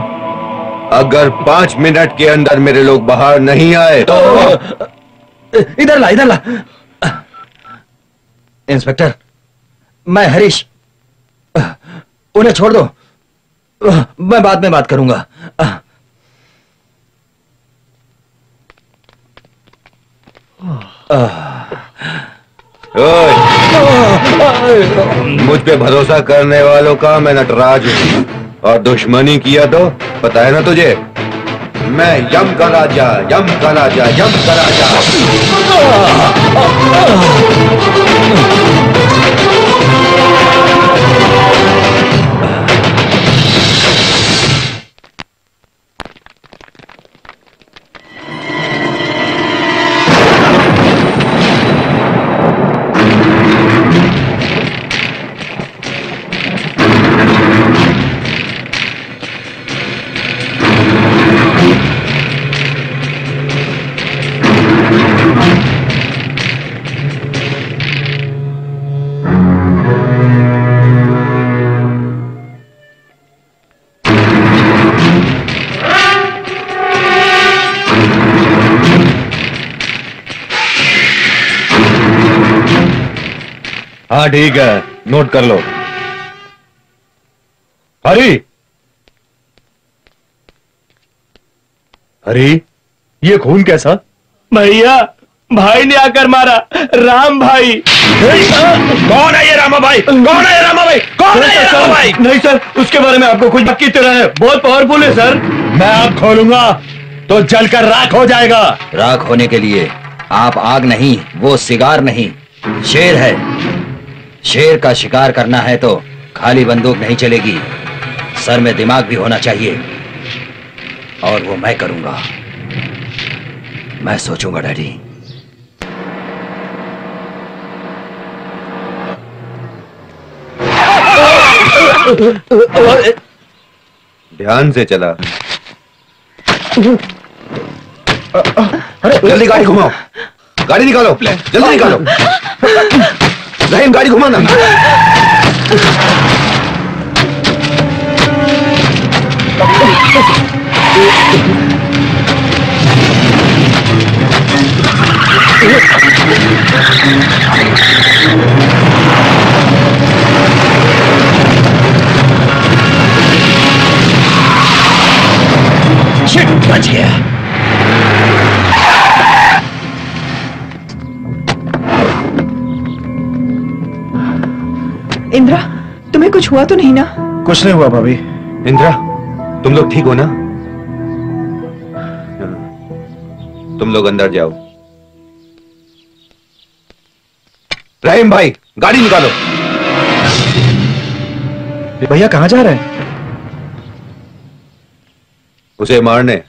अगर 5 मिनट के अंदर मेरे लोग बाहर नहीं आए तो इधर ला, इधर ला। इंस्पेक्टर, मैं हरीश, उन्हें छोड़ दो, मैं बाद में बात करूंगा। मुझ पे भरोसा करने वालों का मैं नटराज हूं, और दुश्मनी किया तो पता है ना तुझे, मैं यम का राजा, यम का राजा, यम का राजा। हाँ ठीक है, नोट कर लो। हरी, हरी, ये खून कैसा? भैया, भाई ने आकर मारा, राम भाई। कौन है ये रामा भाई? कौन है ये रामा भाई? कौन है ये रामा भाई? नहीं सर, उसके बारे में आपको कुछ की तरह है, बहुत पावरफुल है सर। मैं आग खोलूंगा तो जलकर राख हो जाएगा। राख होने के लिए आप आग नहीं, वो सिगार नहीं, शेर है। शेर का शिकार करना है तो खाली बंदूक नहीं चलेगी, सर में दिमाग भी होना चाहिए, और वो मैं करूंगा। मैं सोचूंगा डैडी। ध्यान से चला। जल्दी गाड़ी घुमाओ, गाड़ी निकालो, जल्दी निकालो। रहीम, गाड़ी घुमाना। शिट, बच गया। इंद्रा, तुम्हें कुछ हुआ तो नहीं ना? कुछ नहीं हुआ भाभी। इंद्रा, तुम लोग ठीक हो ना? तुम लोग अंदर जाओ। रहीम भाई, गाड़ी निकालो। भैया कहां जा रहे हैं? उसे मारने।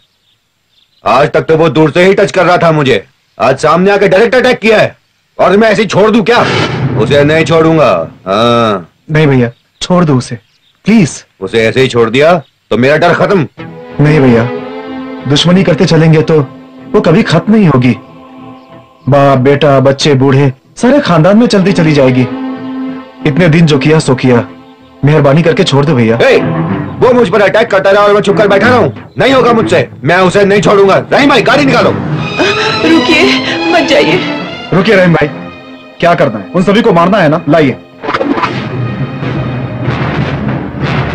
आज तक तो वो दूर से ही टच कर रहा था मुझे, आज सामने आके डायरेक्ट अटैक किया है, और मैं ऐसे ही छोड़ दूं क्या? उसे नहीं छोड़ूंगा। हाँ। नहीं भैया, छोड़ दो उसे प्लीज। उसे ऐसे ही छोड़ दिया तो मेरा डर खत्म। नहीं भैया, दुश्मनी करते चलेंगे तो वो कभी खत्म नहीं होगी। बाप बेटा, बच्चे बूढ़े, सारे खानदान में चलती चली जाएगी। इतने दिन जो किया सो किया, मेहरबानी करके छोड़ दो भैया। वो मुझ पर अटैक करता रहा और मैं चुप कर बैठा रहा हूँ, नहीं होगा मुझसे, मैं उसे नहीं छोड़ूंगा। रहीम भाई, गाड़ी निकालो। रुकिए, मत जाइए। रुकिए रहीम भाई, क्या करना है? उन सभी को मारना है ना? लाइए,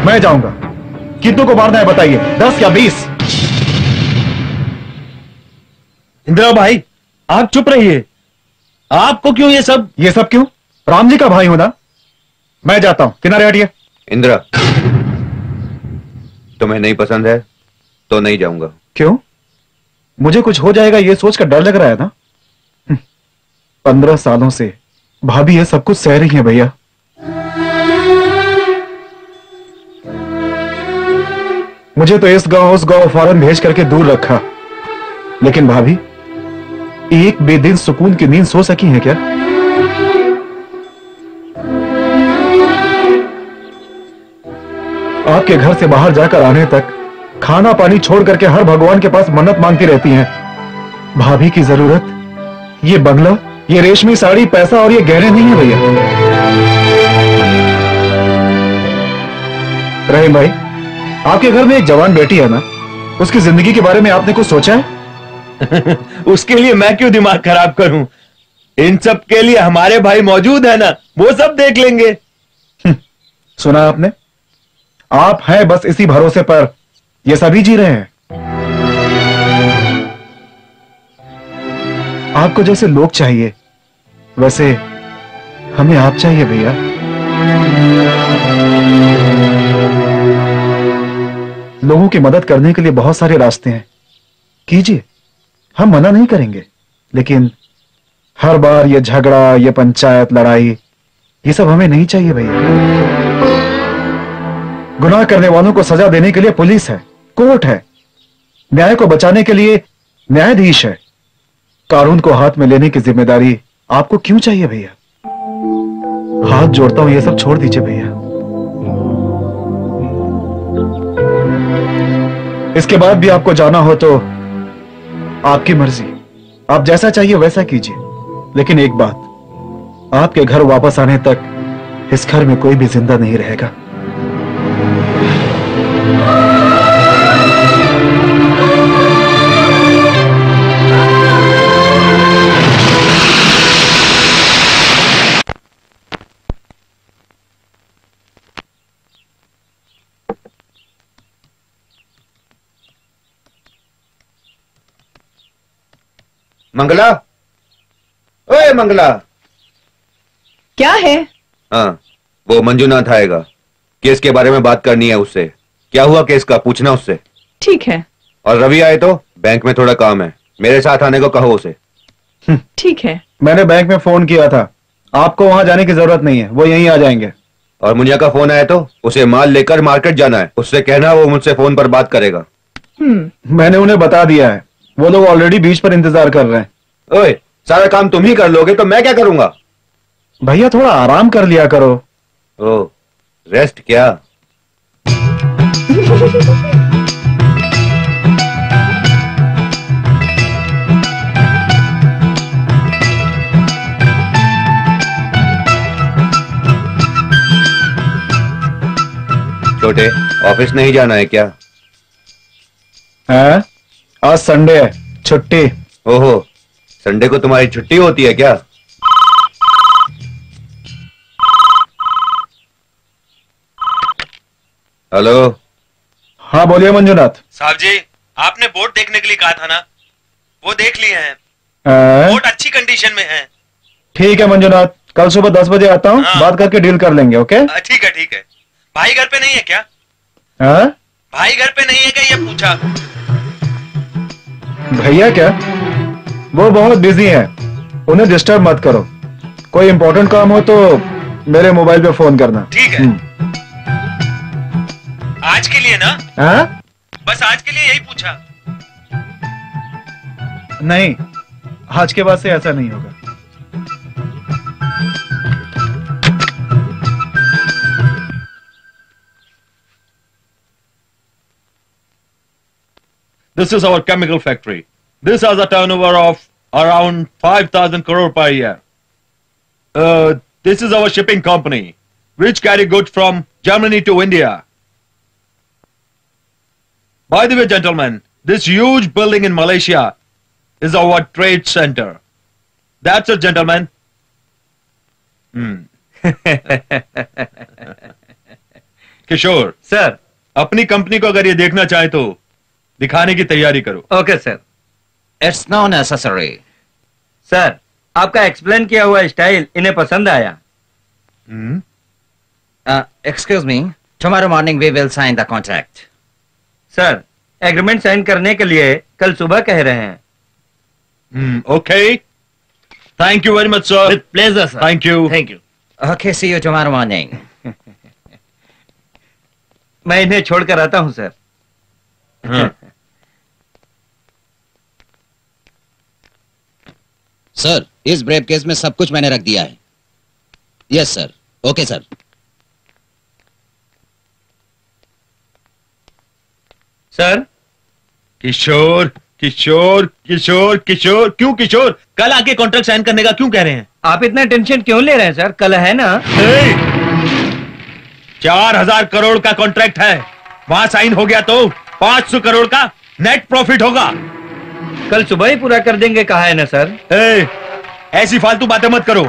मैं जाऊंगा। कितनों को मारना है बताइए, 10 या 20? इंदिरा भाई, आप चुप रहिए। आपको क्यों ये सब? ये सब क्यों? राम जी का भाई हूं ना। मैं जाता हूं, किनारे हटिए। इंदिरा, तुम्हें नहीं पसंद है तो नहीं जाऊंगा। क्यों? मुझे कुछ हो जाएगा ये सोच कर डर लग रहा है ना? 15 सालों से भाभी ये सब कुछ सह रही है भैया। मुझे तो इस गांव उस गांव फौरन भेज करके दूर रखा, लेकिन भाभी एक बेदिन सुकून की नींद सो सकी है क्या? आपके घर से बाहर जाकर आने तक खाना पानी छोड़ करके हर भगवान के पास मन्नत मांगती रहती हैं। भाभी की जरूरत ये बंगला, ये रेशमी साड़ी, पैसा और ये गहने नहीं है भैया। रहीम भाई, आपके घर में एक जवान बेटी है ना, उसकी जिंदगी के बारे में आपने कुछ सोचा है? उसके लिए मैं क्यों दिमाग खराब करूं? इन सब के लिए हमारे भाई मौजूद है ना, वो सब देख लेंगे। सुना आपने? आप हैं बस इसी भरोसे पर ये सभी जी रहे हैं। आपको जैसे लोग चाहिए वैसे हमें आप चाहिए भैया। लोगों की मदद करने के लिए बहुत सारे रास्ते हैं, कीजिए, हम मना नहीं करेंगे, लेकिन हर बार ये झगड़ा, ये पंचायत, लड़ाई, ये सब हमें नहीं चाहिए भैया। गुनाह करने वालों को सजा देने के लिए पुलिस है, कोर्ट है, न्याय को बचाने के लिए न्यायाधीश है। कानून को हाथ में लेने की जिम्मेदारी आपको क्यों चाहिए भैया? हाथ जोड़ता हूं, ये सब छोड़ दीजिए भैया। इसके बाद भी आपको जाना हो तो आपकी मर्जी, आप जैसा चाहिए वैसा कीजिए, लेकिन एक बात, आपके घर वापस आने तक इस घर में कोई भी जिंदा नहीं रहेगा। मंगला, ओए मंगला। क्या है? हाँ, वो मंजुनाथ आएगा, केस के बारे में बात करनी है उससे। क्या हुआ केस का, पूछना उससे। ठीक है। और रवि आए तो बैंक में थोड़ा काम है, मेरे साथ आने को कहो उसे। ठीक है। मैंने बैंक में फोन किया था, आपको वहां जाने की जरूरत नहीं है, वो यहीं आ जाएंगे। और मुनिया का फोन आया तो उसे माल लेकर मार्केट जाना है, उससे कहना वो मुझसे फोन पर बात करेगा। मैंने उन्हें बता दिया है, वो लोग ऑलरेडी बीच पर इंतजार कर रहे हैं। ओए, सारा काम तुम ही कर लोगे तो मैं क्या करूंगा? भैया थोड़ा आराम कर लिया करो। ओ, रेस्ट क्या? छोटे, ऑफिस नहीं जाना है क्या? है? आज संडे है, छुट्टी। ओहो, संडे को तुम्हारी छुट्टी होती है क्या? हेलो। हाँ बोलिए मंजुनाथ। साहब जी, आपने बोट देखने के लिए कहा था ना, वो देख लिए हैं। बोट अच्छी कंडीशन में है। ठीक है मंजुनाथ, कल सुबह 10 बजे आता हूँ। हाँ। बात करके डील कर लेंगे। ओके ठीक है ठीक है। भाई घर पे नहीं है क्या? हाँ? भाई घर पे नहीं है क्या, ये पूछा। भैया क्या, वो बहुत बिजी हैं, उन्हें डिस्टर्ब मत करो। कोई इंपॉर्टेंट काम हो तो मेरे मोबाइल पे फोन करना। ठीक है। आज के लिए ना? हाँ? बस आज के लिए यही पूछा। नहीं, आज के बाद से ऐसा नहीं होगा। This is our chemical factory. This has a turnover of around 5,000 crore per year. This is our shipping company, which carry goods from Germany to India. By the way, gentlemen, this huge building in Malaysia is our trade center. That's it, gentlemen. Kishore sir, अपनी कंपनी को अगर ये देखना चाहे तो दिखाने की तैयारी करो। Okay sir. It's no necessary. Sir, आपका एक्सप्लेन किया हुआ स्टाइल इन्हें पसंद आया। Excuse me, tomorrow morning we will sign the contract. Sir, agreement sign करने के लिए कल सुबह कह रहे हैं। Okay, thank you very much sir. With pleasure sir. Thank you. Thank you. Okay, see you tomorrow morning. मैं इन्हें छोड़कर आता हूं सर। सर, इस ब्रेव केस में सब कुछ मैंने रख दिया है। Yes sir. Okay sir. Sir. Kishore Kishore Kishore Kishore, क्यों किशोर? कल आके कॉन्ट्रैक्ट साइन करने का क्यों कह रहे हैं? आप इतना टेंशन क्यों ले रहे हैं सर? कल है ना। 4,000 करोड़ का कॉन्ट्रैक्ट है, वहां साइन हो गया तो 500 करोड़ का नेट प्रॉफिट होगा। कल सुबह ही पूरा कर देंगे कहा है ना सर। ऐसी फालतू बातें मत करो।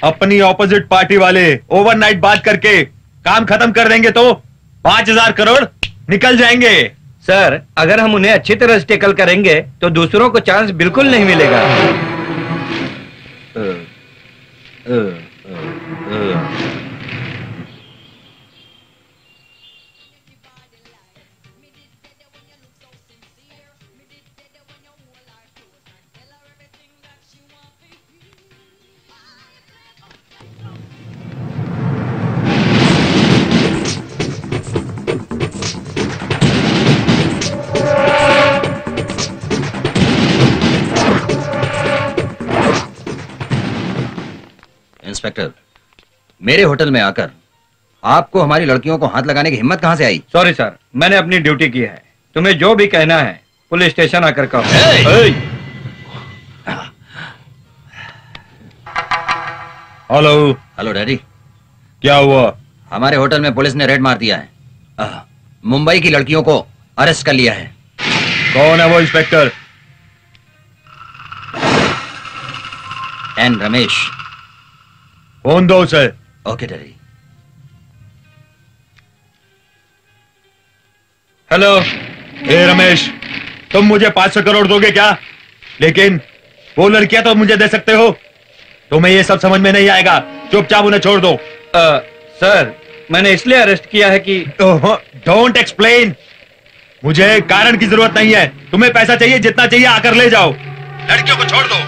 अपनी ऑपोजिट पार्टी वाले ओवरनाइट बात करके काम खत्म कर देंगे तो 5,000 करोड़ निकल जाएंगे। सर, अगर हम उन्हें अच्छी तरह से टैकल करेंगे तो दूसरों को चांस बिल्कुल नहीं मिलेगा। इंस्पेक्टर, मेरे होटल में आकर आपको हमारी लड़कियों को हाथ लगाने की हिम्मत कहां से आई? सॉरी सर, मैंने अपनी ड्यूटी की है। तुम्हें जो भी कहना है पुलिस स्टेशन आकर कहो। हेलो। Hello daddy. क्या हुआ? हमारे होटल में पुलिस ने रेड मार दिया है। मुंबई की लड़कियों को अरेस्ट कर लिया है। कौन है वो इंस्पेक्टर? एन रमेश। कौन दो उसे? Okay daddy. हेलो। ए रमेश, तुम मुझे 500 करोड़ दोगे क्या? लेकिन वो लड़कियां तो मुझे दे सकते हो। तुम्हें ये सब समझ में नहीं आएगा, चुपचाप उन्हें छोड़ दो। सर, मैंने इसलिए अरेस्ट किया है कि डोंट एक्सप्लेन। मुझे कारण की जरूरत नहीं है। तुम्हें पैसा चाहिए, जितना चाहिए आकर ले जाओ। लड़कियों को छोड़ दो।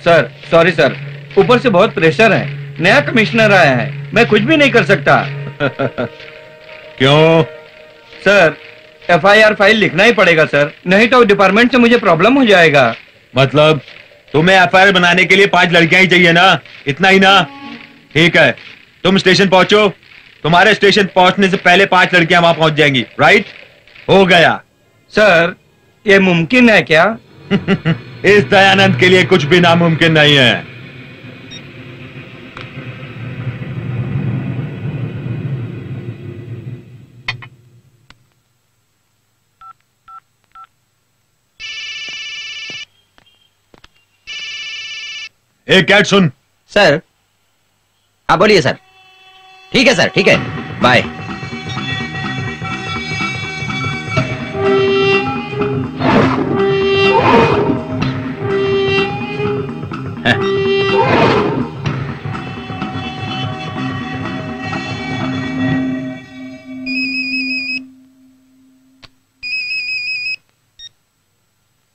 सर, सॉरी सर, ऊपर से बहुत प्रेशर है। नया कमिश्नर आया है, मैं कुछ भी नहीं कर सकता। क्यों? सर, FIR फाइल लिखना ही पड़ेगा सर, नहीं तो डिपार्टमेंट से मुझे प्रॉब्लम हो जाएगा। मतलब तुम्हें FIR बनाने के लिए 5 लड़कियां ही चाहिए ना? इतना ही ना? ठीक है, तुम स्टेशन पहुंचो। तुम्हारे स्टेशन पहुंचने से पहले 5 लड़कियां वहां पहुंच जाएंगी। राइट? हो गया। सर, ये मुमकिन है क्या? इस दयानंद के लिए कुछ भी नामुमकिन नहीं है। एक कैट सुन। सर। हाँ बोलिए सर। ठीक है सर, ठीक है, बाय।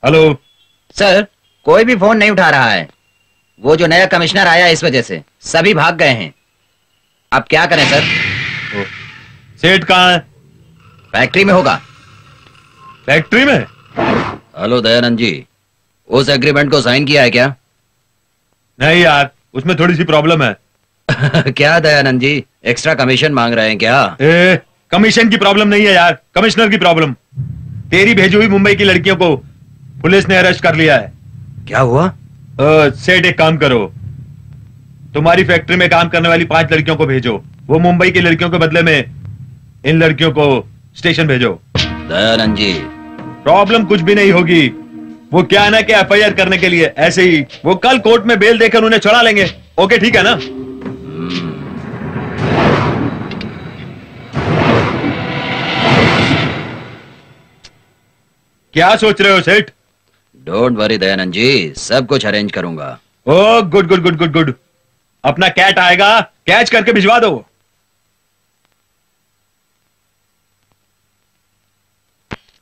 हेलो। सर, कोई भी फोन नहीं उठा रहा है। वो जो नया कमिश्नर आया इस वजह से सभी भाग गए हैं। अब क्या करें सर? सेठ कहाँ है? फैक्ट्री में होगा। फैक्ट्री में? हेलो दयानंद जी, उस एग्रीमेंट को साइन किया है क्या? नहीं यार, उसमें थोड़ी सी प्रॉब्लम है। क्या दयानंद जी, एक्स्ट्रा कमीशन मांग रहे हैं क्या? कमीशन की प्रॉब्लम नहीं है यार, कमिश्नर की प्रॉब्लम। तेरी भेजी हुई मुंबई की लड़कियों को पुलिस ने अरेस्ट कर लिया है। क्या हुआ? सेठ, एक काम करो, तुम्हारी फैक्ट्री में काम करने वाली 5 लड़कियों को भेजो। वो मुंबई की लड़कियों के बदले में इन लड़कियों को स्टेशन भेजो। दयानंद जी, प्रॉब्लम कुछ भी नहीं होगी। वो क्या है ना कि FIR करने के लिए ऐसे ही वो कल कोर्ट में बेल देकर उन्हें छुड़ा लेंगे। ओके, ठीक है ना? क्या सोच रहे हो सेठ? डोंट वरी दयानंद जी, सब कुछ अरेंज करूंगा। Oh good good good good good. अपना कैट आएगा, कैच करके भिजवा दो।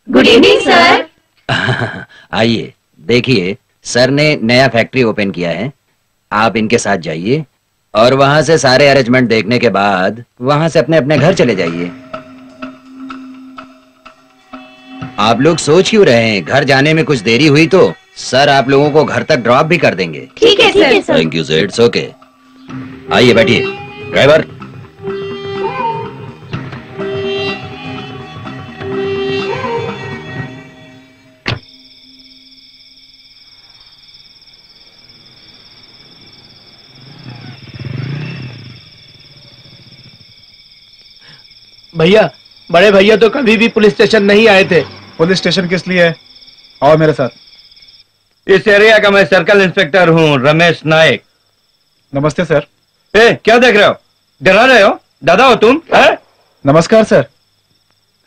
Good evening sir. आइए देखिए, सर ने नया फैक्ट्री ओपन किया है, आप इनके साथ जाइए और वहां से सारे अरेंजमेंट देखने के बाद वहां से अपने अपने घर चले जाइए। आप लोग सोच क्यों रहे हैं? घर जाने में कुछ देरी हुई तो सर आप लोगों को घर तक ड्रॉप भी कर देंगे। ठीक है sir. Thank you sir, it's okay. आइए बैठिए। ड्राइवर, भैया, बड़े भैया तो कभी भी पुलिस स्टेशन नहीं आए थे। पुलिस स्टेशन किस लिए है? आओ मेरे साथ। इस एरिया का मैं सर्कल इंस्पेक्टर हूँ, रमेश नायक। नमस्ते सर। क्या देख रहे हो? डरा रहे हो? दादा हो तुम? है? नमस्कार सर।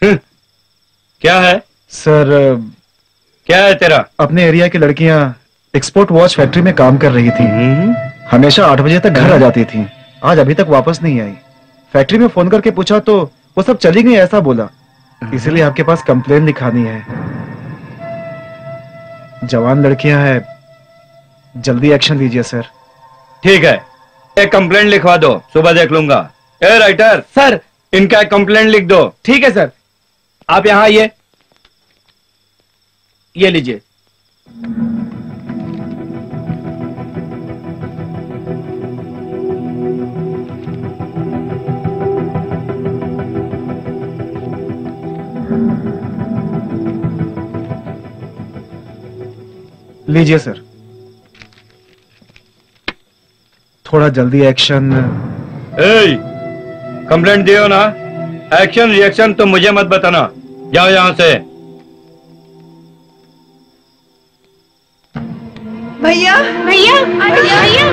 क्या है सर? क्या है तेरा? अपने एरिया की लड़कियां एक्सपोर्ट वॉच फैक्ट्री में काम कर रही थी। हमेशा 8 बजे तक घर आ जाती थी। आज अभी तक वापस नहीं आई। फैक्ट्री में फोन करके पूछा तो वो सब चली गई ऐसा बोला। इसलिए आपके पास कंप्लेन लिखानी है। जवान लड़कियां हैं, जल्दी एक्शन लीजिए सर। ठीक है, एक कंप्लेंट लिखवा दो, सुबह देख लूंगा। ए राइटर सर, इनका एक कंप्लेंट लिख दो। ठीक है सर। आप यहाँ आइए, ये लीजिए। लीजिए सर। थोड़ा जल्दी एक्शन। कंप्लेंट दियो ना, एक्शन रिएक्शन तो मुझे मत बताना। जाओ यहां से। भैया भैया भैया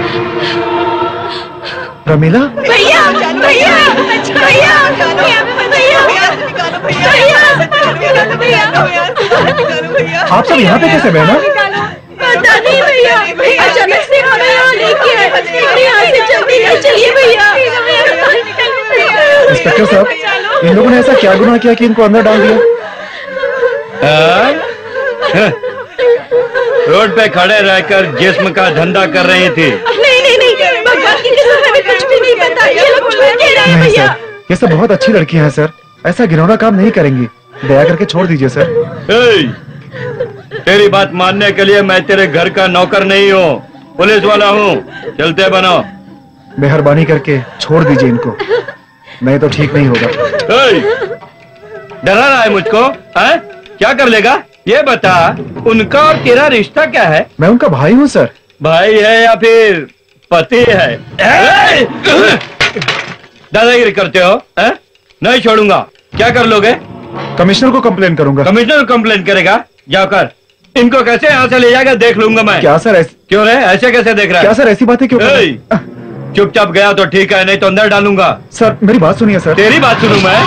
रमीला, भैया भैया भैया भैया आप सब यहाँ पे कैसे बहना? पता नहीं भैया, अचानक से हमें यहाँ लेके आए। यहाँ से जल्दी चलिए भैया। इंस्पेक्टर साहब, इन लोगों ने ऐसा क्या गुनाह किया कि इनको अंदर डाल दिया? रोड पे खड़े रहकर जिस्म का धंधा कर रही थी। नहीं भगवान की कसम, हमें कुछ भी नहीं पता। ये लोग झूठ कह रहे हैं नहीं भैया। सर, ये सब बहुत अच्छी लड़कियां हैं सर। ऐसा घिनौना काम नहीं करेंगी। दया करके छोड़ दीजिए सर। तेरी बात मानने के लिए मैं तेरे घर का नौकर नहीं हूँ, पुलिस वाला हूँ। चलते बनो। मेहरबानी करके छोड़ दीजिए इनको, नहीं तो ठीक नहीं होगा। डरा रहा है मुझको? है? क्या कर लेगा ये बता। उनका और तेरा रिश्ता क्या है? मैं उनका भाई हूँ सर। भाई है या फिर पति है? दादागिरी करते हो? है? नहीं छोड़ूंगा। क्या कर लोगे? कमिश्नर को कंप्लेन करूंगा। कमिश्नर को कंप्लेन करेगा? जाकर इनको कैसे यहाँ से ले जाकर देख लूंगा मैं। क्या सर ऐसे? क्यों रे, ऐसे कैसे देख रहा है? क्या सर ऐसी बातें क्यों कर रहे हैं? चुपचाप गया तो ठीक है, नहीं तो अंदर डालूंगा। सर मेरी बात सुनिए सर। तेरी बात सुनूं मैं?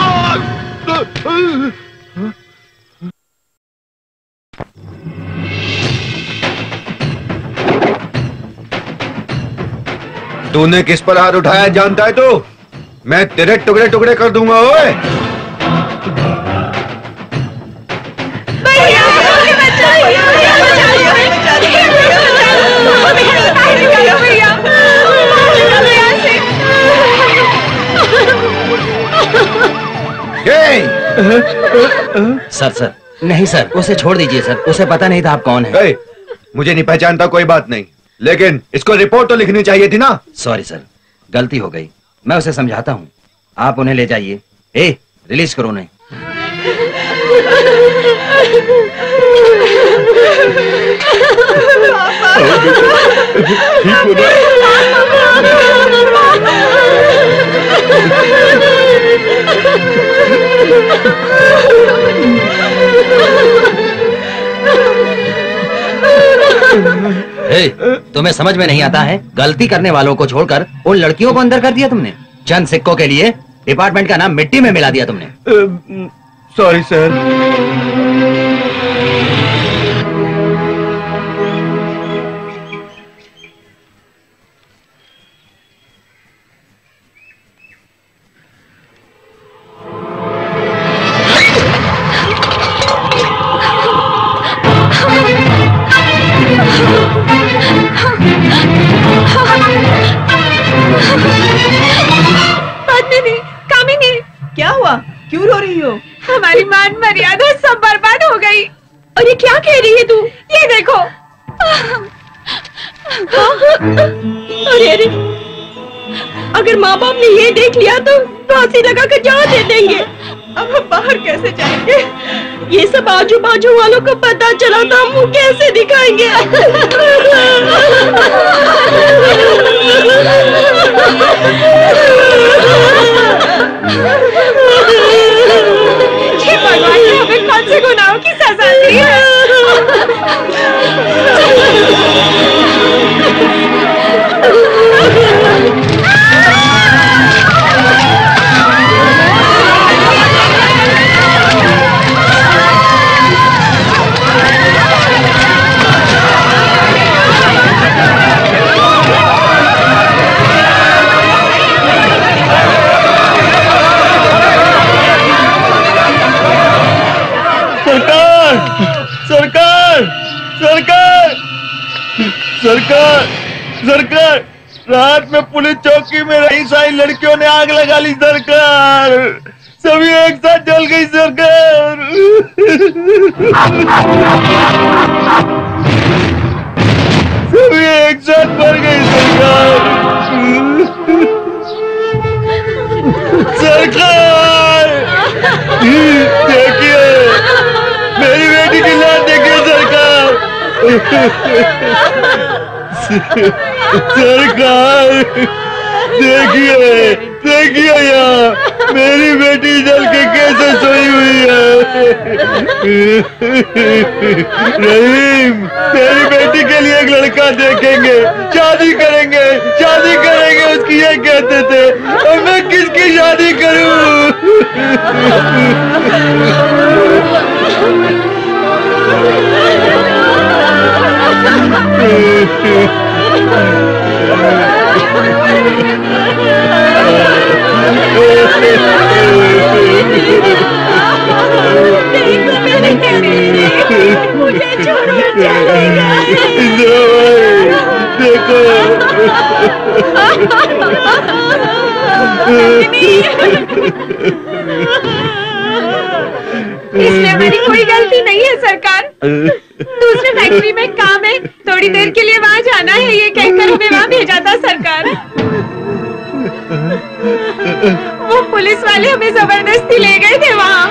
तूने किस पर हाथ उठाया जानता है तू? मैं तेरे टुकड़े टुकड़े कर दूंगा। ओए सर नहीं सर, उसे छोड़ दीजिए सर। उसे पता नहीं था आप कौन है। मुझे नहीं पहचानता, कोई बात नहीं, लेकिन इसको रिपोर्ट तो लिखनी चाहिए थी ना। सॉरी सर, गलती हो गई। मैं उसे समझाता हूँ। आप उन्हें ले जाइए। रिलीज करो उन्हें। तुम्हें समझ में नहीं आता है? गलती करने वालों को छोड़कर उन लड़कियों को अंदर कर दिया तुमने। चंद सिक्कों के लिए डिपार्टमेंट का नाम मिट्टी में मिला दिया तुमने। Sorry sir. क्यों रो रही हो? हमारी मान मर्यादा सब बर्बाद हो गई। और ये क्या कह रही है तू? ये देखो। अरे अरे, अगर माँ बाप ने ये देख लिया तो फांसी लगाकर जान दे देंगे। अब हम बाहर कैसे जाएंगे? ये सब आजू बाजू वालों को पता चला तो हम मुंह कैसे दिखाएंगे? ये भगवान ने हमें कौन से गुनाहों की सजा दी है? सरकार सरकार सरकार सरकार, रात में पुलिस चौकी में रही सारी लड़कियों ने आग लगा ली सरकार। सभी एक साथ जल गई सरकार। सभी एक साथ मर गई सरकार। सरकार देखिए, मेरी बेटी की लाश देखिए सरकार। सरकार देखिए देखिए यहाँ मेरी बेटी जल के कैसे सोई हुई है। रहीम, मेरी बेटी के लिए एक लड़का देखेंगे, शादी करेंगे उसकी ये कहते थे, और मैं किसकी शादी करूं? मुझे छोड़ो, चलेगा। देखो इसमें हमारी कोई गलती नहीं है सरकार। दूसरे फैक्ट्री में काम है, थोड़ी देर के लिए वहाँ जाना है, ये कहकर हमें वहाँ भेजा था सरकार। वो पुलिस वाले हमें जबरदस्ती ले गए थे वहाँ।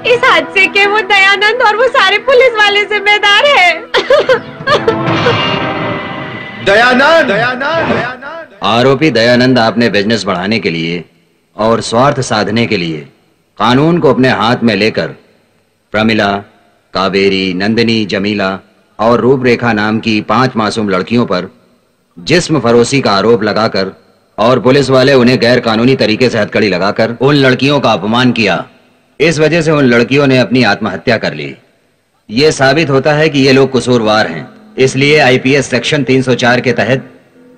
इस हादसे के वो दयानंद और वो सारे पुलिस वाले जिम्मेदार हैं। दयानंद आरोपी दयानंद आपने बिजनेस बढ़ाने के लिए और स्वार्थ साधने के लिए कानून को अपने हाथ में लेकर प्रमिला, कावेरी, नंदिनी, जमीला और रूपरेखा नाम की 5 मासूम लड़कियों पर जिस्म फरोशी का आरोप लगाकर और पुलिस वाले उन्हें गैर कानूनी तरीके से हथकड़ी लगाकर उन लड़कियों का अपमान किया। इस वजह से उन लड़कियों ने अपनी आत्महत्या कर ली। ये साबित होता है कि ये लोग कसूरवार हैं। इसलिए आईपीएस सेक्शन 304 के तहत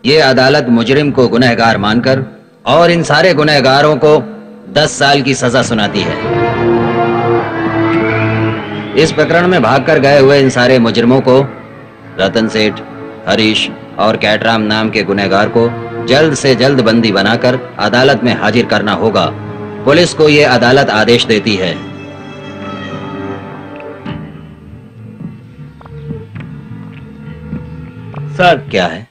ये अदालत मुजरिम को गुनहगार मानकर और इन सारे गुनहगारों को 10 साल की सजा सुनाती है। इस प्रकरण में भागकर गए हुए इन सारे मुजरिमों को, रतन सेठ, हरीश और कैटराम नाम के गुनहगार को जल्द से जल्द बंदी बनाकर अदालत में हाजिर करना होगा। पुलिस को ये अदालत आदेश देती है। सर, क्या है?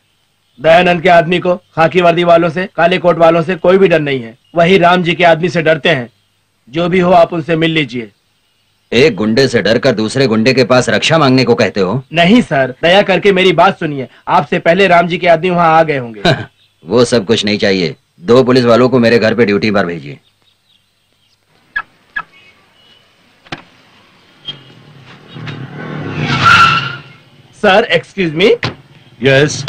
दयानंद के आदमी को खाकी वर्दी वालों से, काले कोट वालों से कोई भी डर नहीं है। वही राम जी के आदमी से डरते हैं। जो भी हो आप उनसे मिल लीजिए। एक गुंडे से डरकर दूसरे गुंडे के पास रक्षा मांगने को कहते हो? नहीं सर, दया करके मेरी बात सुनिए। आपसे पहले राम जी के आदमी वहाँ आ गए होंगे। वो सब कुछ नहीं चाहिए। 2 पुलिस वालों को मेरे घर पे ड्यूटी पर भेजिए। Sir, excuse me. यस।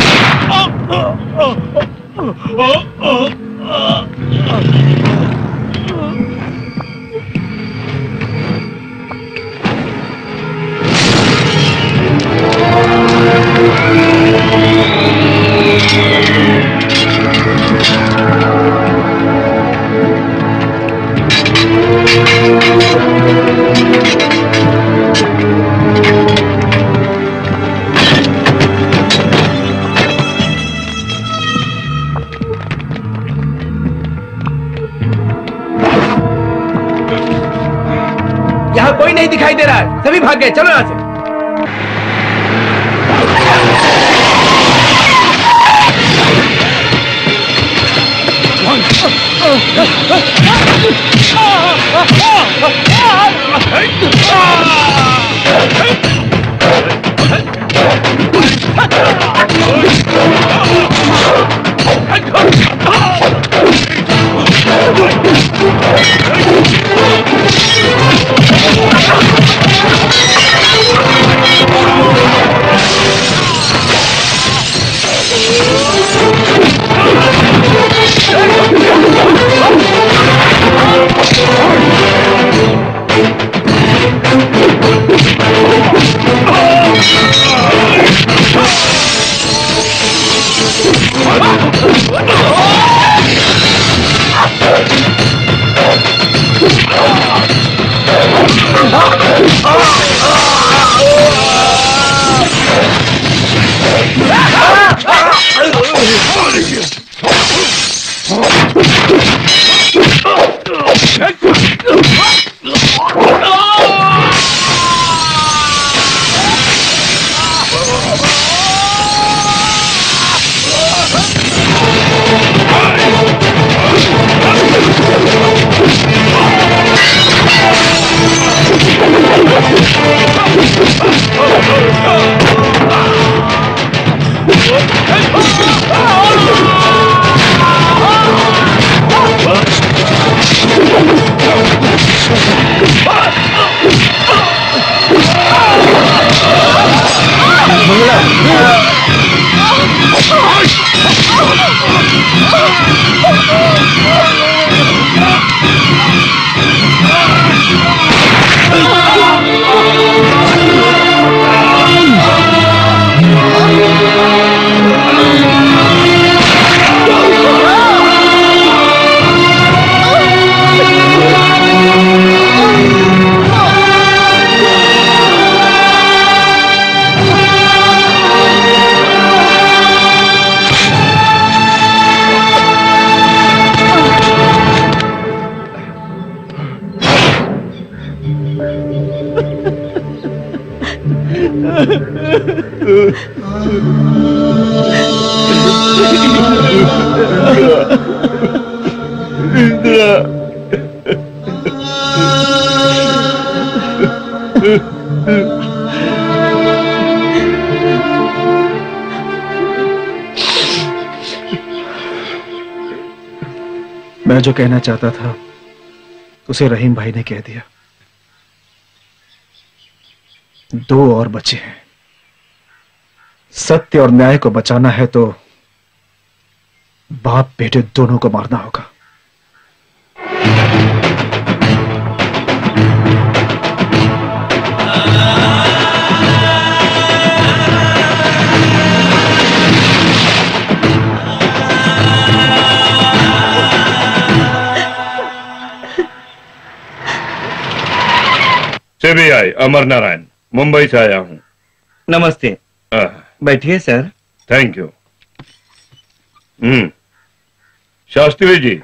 यहाँ कोई नहीं दिखाई दे रहा है, सभी भाग गए, चलो यहाँ से। मैं जो कहना चाहता था उसे रहीम भाई ने कह दिया। 2 और बचे हैं। सत्य और न्याय को बचाना है तो बाप बेटे दोनों को मारना होगा। सीबीआई अमर नारायण, मुंबई से आया हूं। नमस्ते, बैठिए sir. Thank you. Shastri ji,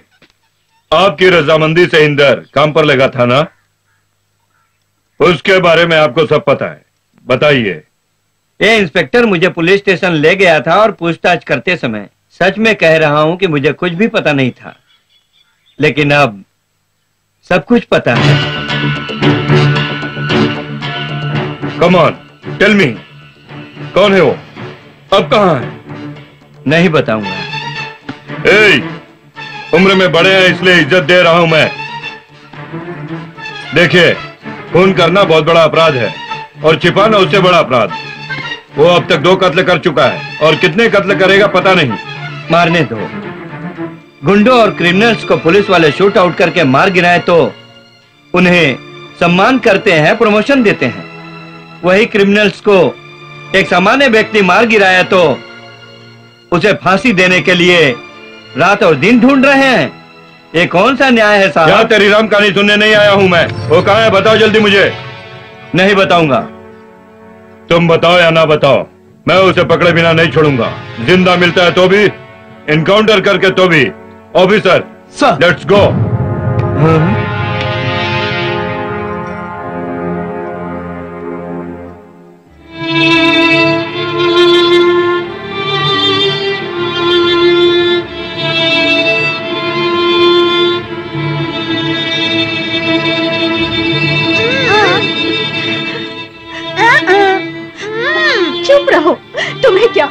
आपकी रजामंदी से इंदर काम पर लगा था ना? उसके बारे में आपको सब पता है, बताइए। ये इंस्पेक्टर मुझे पुलिस स्टेशन ले गया था और पूछताछ करते समय सच में कह रहा हूं कि मुझे कुछ भी पता नहीं था, लेकिन अब सब कुछ पता है। कम ऑन, टेल मी, कौन है वो? अब कहां है? नहीं बताऊंगा। उम्र में बड़े हैं इसलिए इज्जत दे रहा हूं मैं। देखिए, खून करना बहुत बड़ा अपराध है और छिपाना उससे बड़ा अपराध। वो अब तक 2 कत्ल कर चुका है और कितने कत्ल करेगा पता नहीं। मारने दो। गुंडों और क्रिमिनल्स को पुलिस वाले शूट आउट करके मार गिराए तो उन्हें सम्मान करते हैं, प्रमोशन देते हैं। वही क्रिमिनल्स को एक सामान्य व्यक्ति मार गिराया तो उसे फांसी देने के लिए रात और दिन ढूंढ रहे हैं। ये कौन सा न्याय है साहब? क्या तेरी राम कहानी सुनने नहीं आया हूं मैं। वो कहां है, बताओ जल्दी मुझे। नहीं बताऊंगा। तुम बताओ या ना बताओ, मैं उसे पकड़े बिना नहीं छोड़ूंगा। जिंदा मिलता है तो भी, इनकाउंटर करके तो भी। Officer, let's go. चुप रहो। तुम्हें क्या,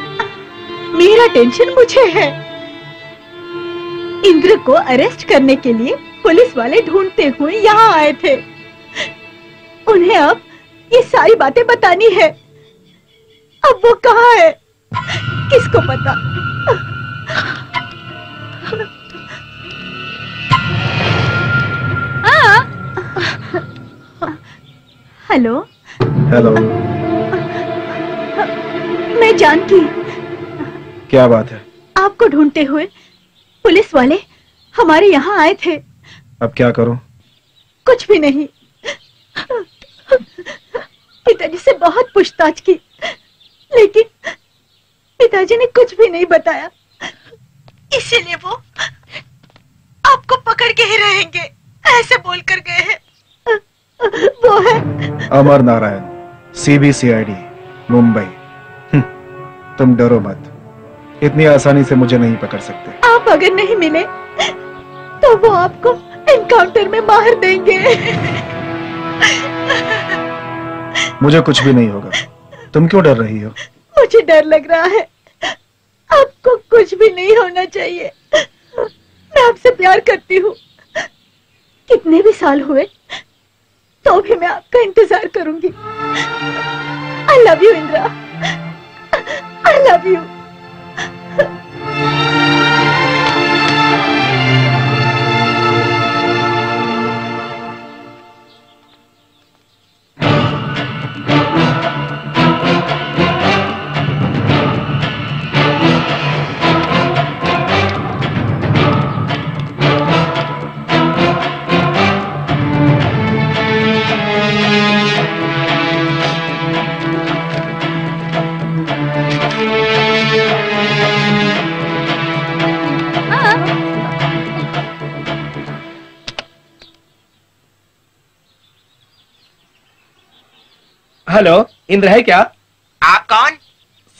मेरा टेंशन मुझे है। इंद्र को अरेस्ट करने के लिए पुलिस वाले ढूंढते हुए यहाँ आए थे। उन्हें अब ये सारी बातें बतानी है। अब वो कहाँ है, किसको पता। हेलो हेलो, मैं जानकी। क्या बात है? आपको ढूंढते हुए पुलिस वाले हमारे यहाँ आए थे। अब क्या करूं? कुछ भी नहीं। पिताजी से बहुत पूछताछ की, लेकिन पिताजी ने कुछ भी नहीं बताया। इसीलिए वो आपको पकड़ के ही रहेंगे, ऐसे बोलकर गए हैं। वो है अमर नारायण, CBCID, मुंबई। तुम डरो मत, इतनी आसानी से मुझे नहीं पकड़ सकते। आप अगर नहीं मिले तो वो आपको एनकाउंटर में मार देंगे। मुझे कुछ भी नहीं होगा। तुम क्यों डर रही हो? मुझे डर लग रहा है। आपको कुछ भी नहीं होना चाहिए। मैं आपसे प्यार करती हूँ। कितने भी साल हुए तो भी मैं आपका इंतजार करूंगी। I love you Indira, I love you. Hello, Indra है क्या? आप कौन?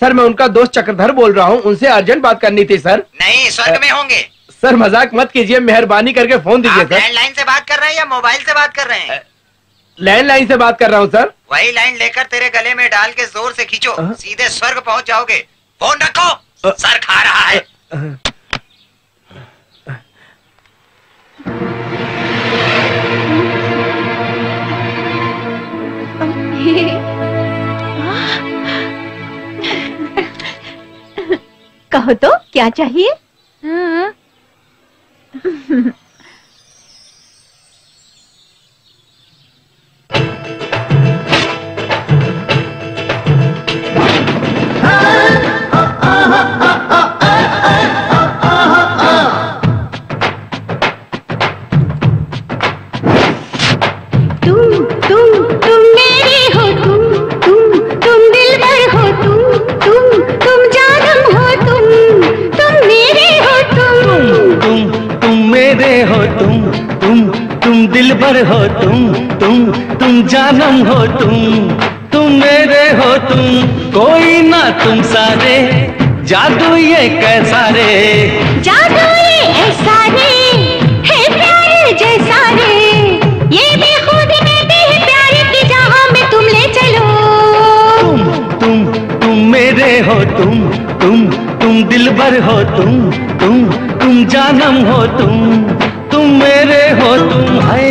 सर मैं उनका दोस्त चक्रधर बोल रहा हूँ, उनसे अर्जेंट बात करनी थी सर। नहीं, स्वर्ग में होंगे। सर मजाक मत कीजिए, मेहरबानी करके फोन दीजिए सर। लैंडलाइन से बात कर रहे हैं या मोबाइल से बात कर रहे हैं? लैंडलाइन से बात कर रहा हूँ सर। वही लाइन लेकर तेरे गले में डाल के जोर से खींचो, सीधे स्वर्ग पहुंच जाओगे। फोन रखो, सर खा रहा है। कहो तो क्या चाहिए? तुम मेरे हो, तुम दिलबर हो, तुम जानम हो, तुम मेरे हो, तुम मेरे हो, तुम दिलबर हो, तुम जानम हो, तुम मेरे हो, कोई ना तुम सारे, जादू ये कैसा रे, जादू ये ऐसा रे, है प्यार जैसा रे, ये भी खुद कहते हैं प्यार की जहां में तुम ले चलो। तुम मेरे हो, तुम दिलबर हो, तुम जानम हो, तुम मेरे हो, तुम है।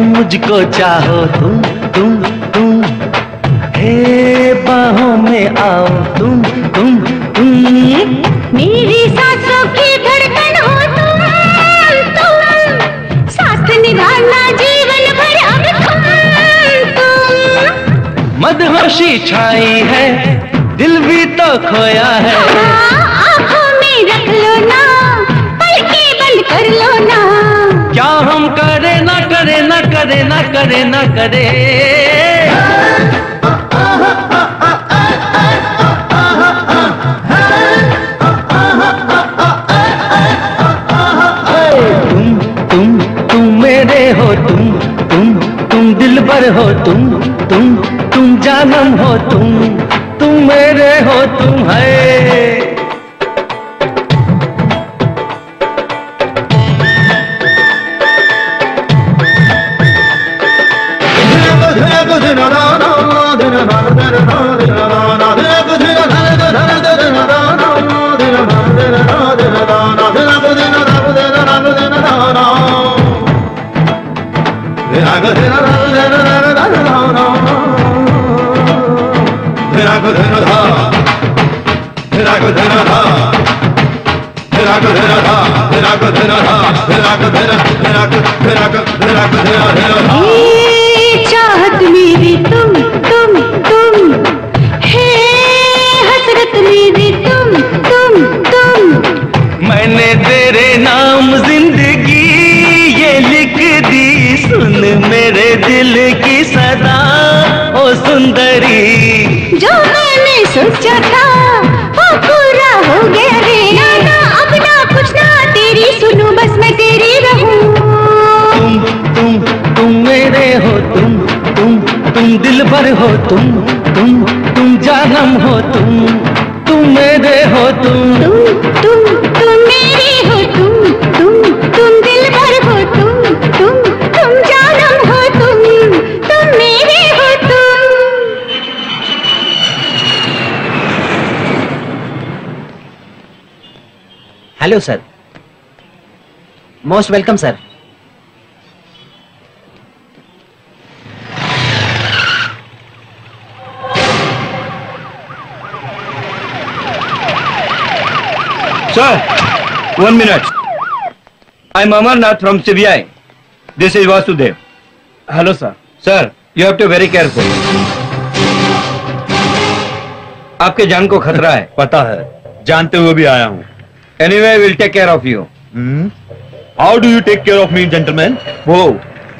मुझको चाहो तुम हे बाहों में आओ तुम मेरी सांसों की धड़कन हो तुम साथ निभाना जीवन भर अब तुम मदहोशी छाई है, दिल भी तो खोया है। आँखों में रख लो ना, पलकें बंद कर लो ना, क्या हम करे ना करे ना करे ना करे ना करे। भर हो तुम जानम हो तुम मेरे हो तुम है। चाहत मेरी तुम है हसरत मेरी तुम। मैंने तेरे नाम जिंदगी ये लिख दी, सुन मेरे दिल की सदा ओ सुंदरी। जो मैंने सोचा था वो पूरा हो गया रे। ना अब ना कुछ ना तेरी सुनूं, बस मैं तेरी रहूं। तुम मेरे हो तुम दिल भर हो तुम जानम हो तुम मेरे हो तुम मेरी हो तुम दिल भर हो तुम जानम हो तुम मेरे हो hello sir, most welcome sir. Sir, 1 minute. I'm Amarnath from CBI. This is Vasudev. Hello sir. Sir, you have to be very careful. आपके जान को खतरा है। पता है, जानते हुए भी आया हूँ। Anyway, we'll take care of you. How do you take care of me, gentleman?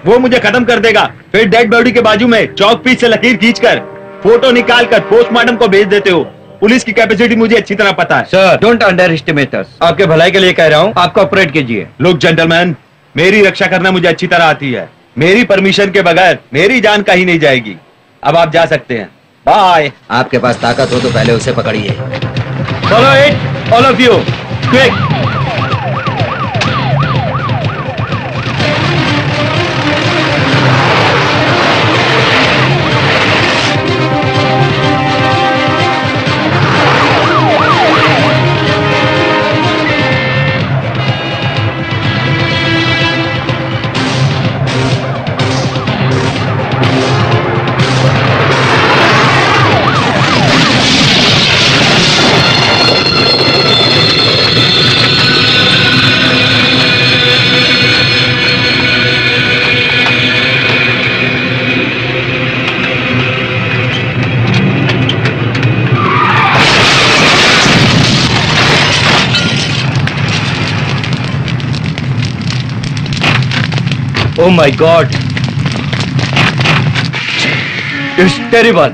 वो मुझे खत्म कर देगा, फिर डेड बॉडी के बाजू में चौक पीस से लकीर खींचकर फोटो निकालकर पोस्टमार्टम को भेज देते हो। पुलिस की कैपेसिटी मुझे अच्छी तरह पता है। सर, डोंट अंडर एस्टिमेट अस। आपके भलाई के लिए कह रहा हूँ, आप कॉपरेट कीजिए। लुक जेंटलमैन, मेरी रक्षा करना मुझे अच्छी तरह आती है। मेरी परमिशन के बगैर मेरी जान कहीं नहीं जाएगी। अब आप जा सकते हैं। बाय। आपके पास ताकत हो तो पहले उसे पकड़िए। Follow it, all of you, quick. Oh my God! It's terrible.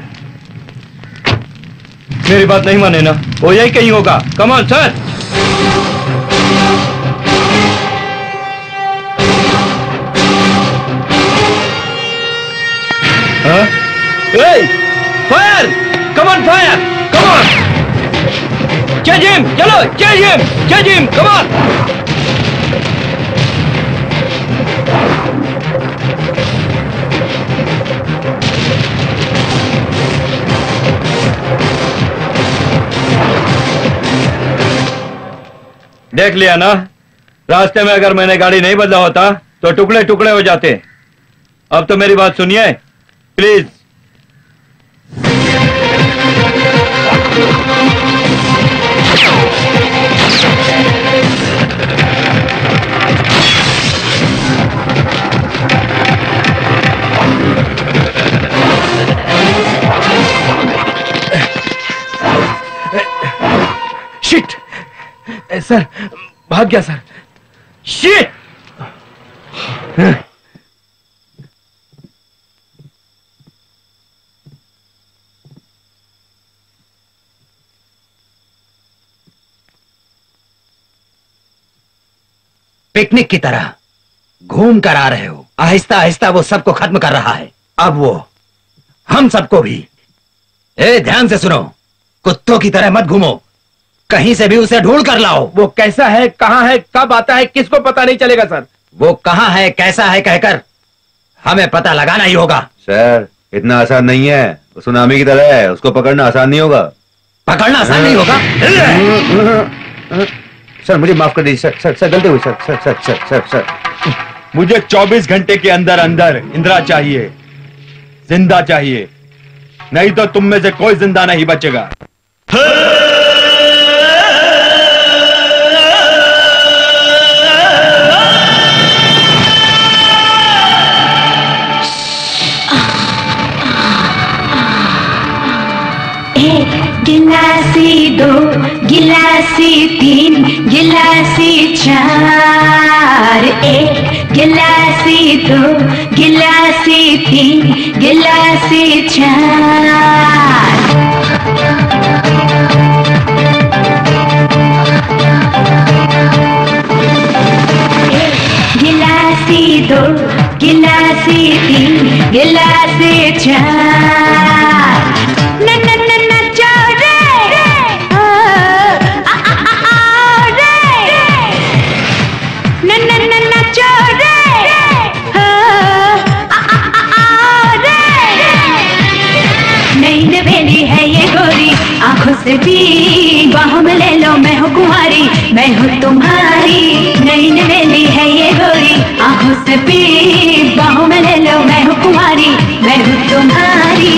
मेरी बात नहीं माने ना, हो यही कहीं होगा। Come on, sir. Huh? Hey! Fire! Come on, fire! Come on! Charge him! चलो, charge him! Charge him! Come on! देख लिया ना, रास्ते में अगर मैंने गाड़ी नहीं बदला होता तो टुकड़े टुकड़े हो जाते। अब तो मेरी बात सुनिए प्लीज। शिट! सर, भाग गया सर। शिट! पिकनिक की तरह घूम कर आ रहे हो। आहिस्ता आहिस्ता वो सबको खत्म कर रहा है। अब वो हम सबको भी। ध्यान से सुनो, कुत्तों की तरह मत घूमो, कहीं से भी उसे ढूंढ कर लाओ। वो कैसा है, कहाँ है, कब आता है, किसको पता नहीं चलेगा सर। वो कहाँ है, कैसा है कहकर हमें पता लगाना ही होगा। सर इतना आसान नहीं है, वो सुनामी की तरह है, उसको पकड़ना आसान नहीं होगा। पकड़ना आसान नहीं होगा? सर मुझे माफ कर दीजिए सर, सर गलती हुई sir, sir sir sir sir sir. मुझे 24 घंटे के अंदर अंदर इंदिरा चाहिए, जिंदा चाहिए, नहीं तो तुम में से कोई जिंदा नहीं बचेगा। गिलासी 2 गिलासी 3 गिलासी 4, 1 गिलासी 2 गिलासी 3 गिलासी 4। गिलासी 2 गिलासी 3 गिलासी 4। आंखों से भी बाहों में ले लो, मैं हूँ कुंवारी, मैं हूँ तुम्हारी। नई नवेली है ये गोरी, आंखों से भी बाहों में ले लो, मैं हूँ कुंवारी, मैं हूँ तुम्हारी।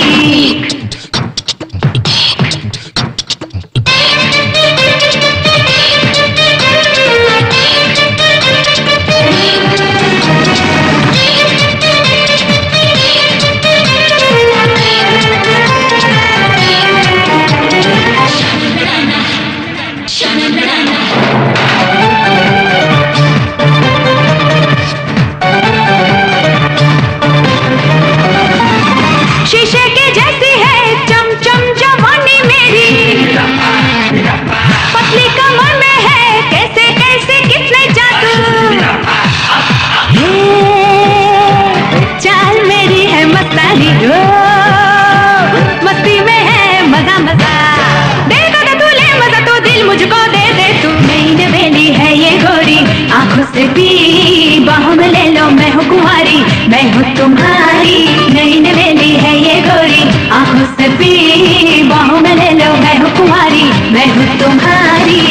शीशे के जैसी है चमचम जवानी मेरी, पतली कमर में है कैसे कैसे कितने जादू। चाल मेरी है मस्तानी, मस्ती में है मजा मजा। दे दो तू ले मजा तो दिल मुझको दे दे तू। नई नवेली है ये गोरी, आंखों से भी बाहों में ले लो, मैं हूँ कुंवारी, मैं हूँ तुम्हारी। नई नवेली है ये गोरी, आंखों से भी बाहों में ले लो, मैं हूँ कुंवारी, मैं हूँ तुम्हारी।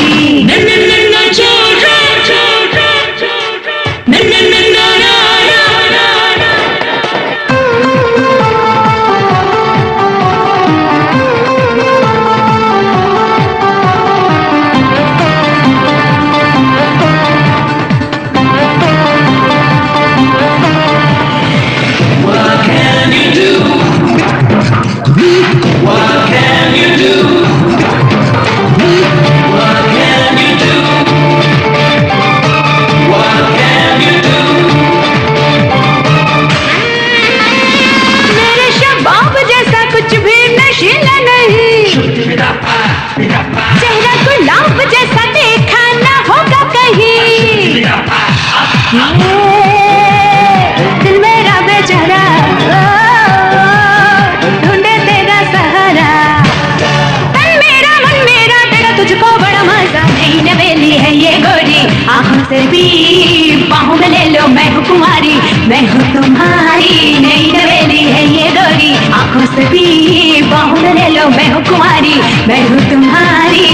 चेहरा गुलाब जैसा देखा ना होगा कहीं, दिल मेरा बेचारा ढूंढे तेरा सहारा। तन मेरा मन मेरा तेरा तुझको बड़ा मजा। नई नवेली है ये गोरी, आंखों से भी बाहों में ले लो, मैं हूँ कुंवारी, मैं हूँ तुम्हारी। नई नवेली है ये गोरी, आंखों से भी बाहों में ले लो, मैं हूँ कुंवारी, मैं हूँ तुम्हारी।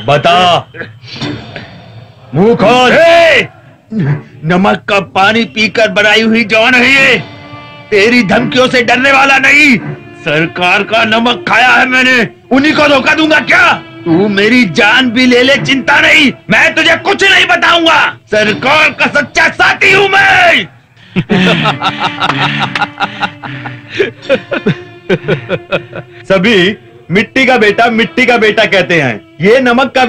बता, मुंह खोल। नमक का पानी पीकर बनाई हुई जवान है ये, तेरी धमकियों से डरने वाला नहीं। सरकार का नमक खाया है मैंने, उन्हीं को धोखा दूंगा क्या? तू मेरी जान भी ले ले, चिंता नहीं, मैं तुझे कुछ नहीं बताऊंगा। सरकार का सच्चा साथी हूं मैं। सभी मिट्टी का बेटा कहते हैं, ये नमक का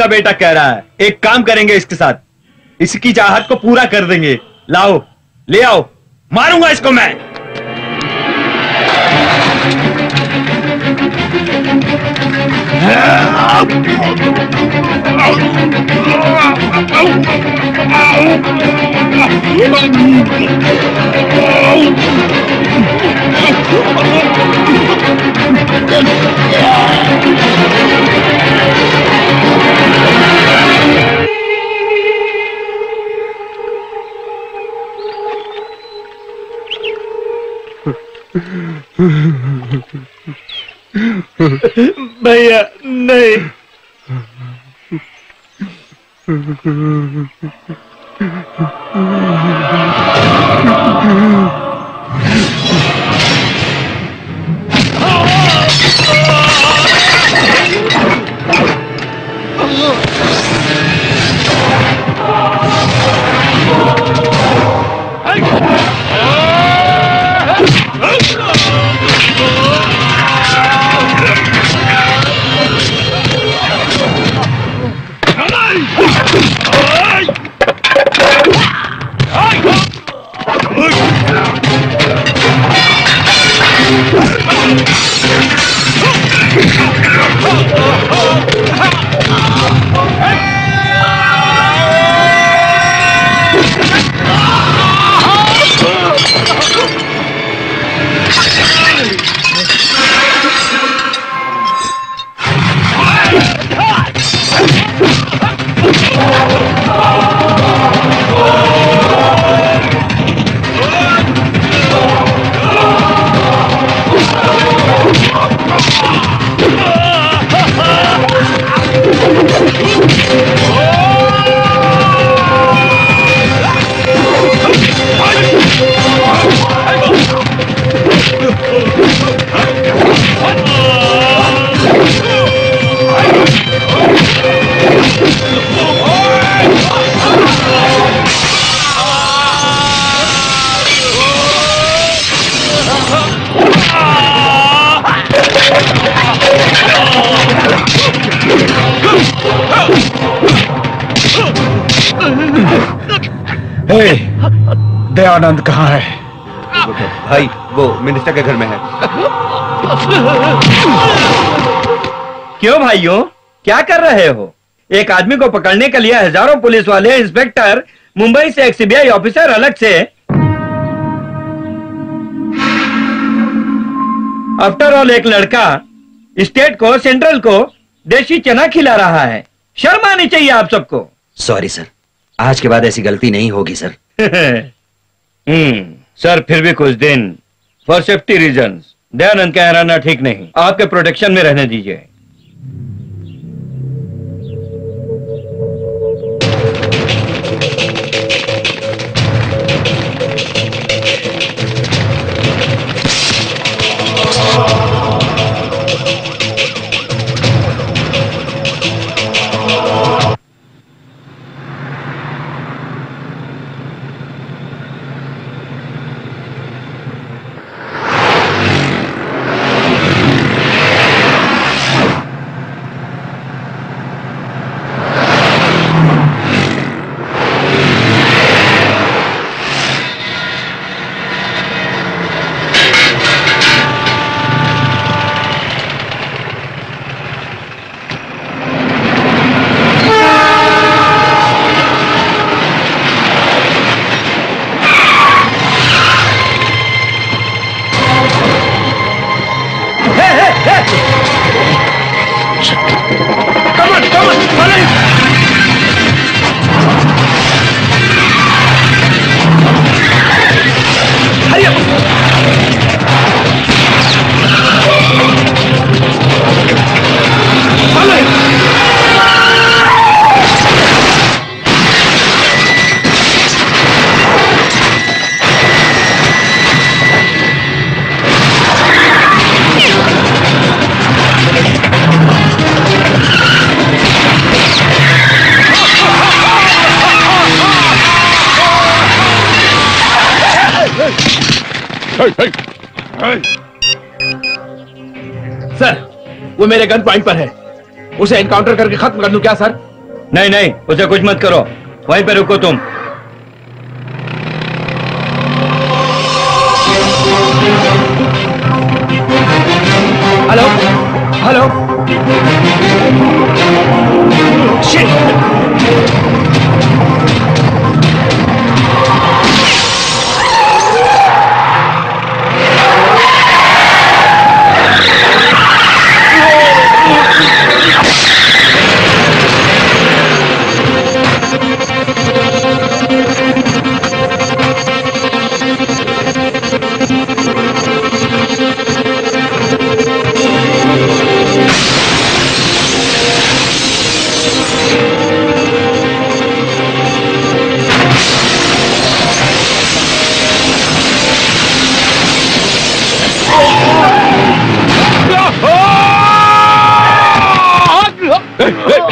बेटा कह रहा है। एक काम करेंगे इसके साथ, इसकी चाहत को पूरा कर देंगे। लाओ, ले आओ, मारूंगा इसको मैं। भैया नहीं। दयानंद कहाँ है? भाई वो मिनिस्टर के घर में है। क्यों भाइयों, क्या कर रहे हो? एक आदमी को पकड़ने के लिए हजारों पुलिस वाले, इंस्पेक्टर, मुंबई से एक सीबीआई ऑफिसर अलग से। आफ्टर ऑल एक लड़का स्टेट को, सेंट्रल को देशी चना खिला रहा है। शर्म आनी चाहिए आप सबको। सॉरी सर, आज के बाद ऐसी गलती नहीं होगी सर। सर फिर भी कुछ दिन फॉर सेफ्टी रीजंस दयानंद का हराना ठीक नहीं, आपके प्रोटेक्शन में रहने दीजिए। सर, वो मेरे गन पॉइंट पर है, उसे एनकाउंटर करके खत्म कर दूं क्या सर? नहीं नहीं, उसे कुछ मत करो, वहीं पे रुको तुम। Hello hello, shit!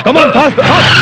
Come on, fast, fast!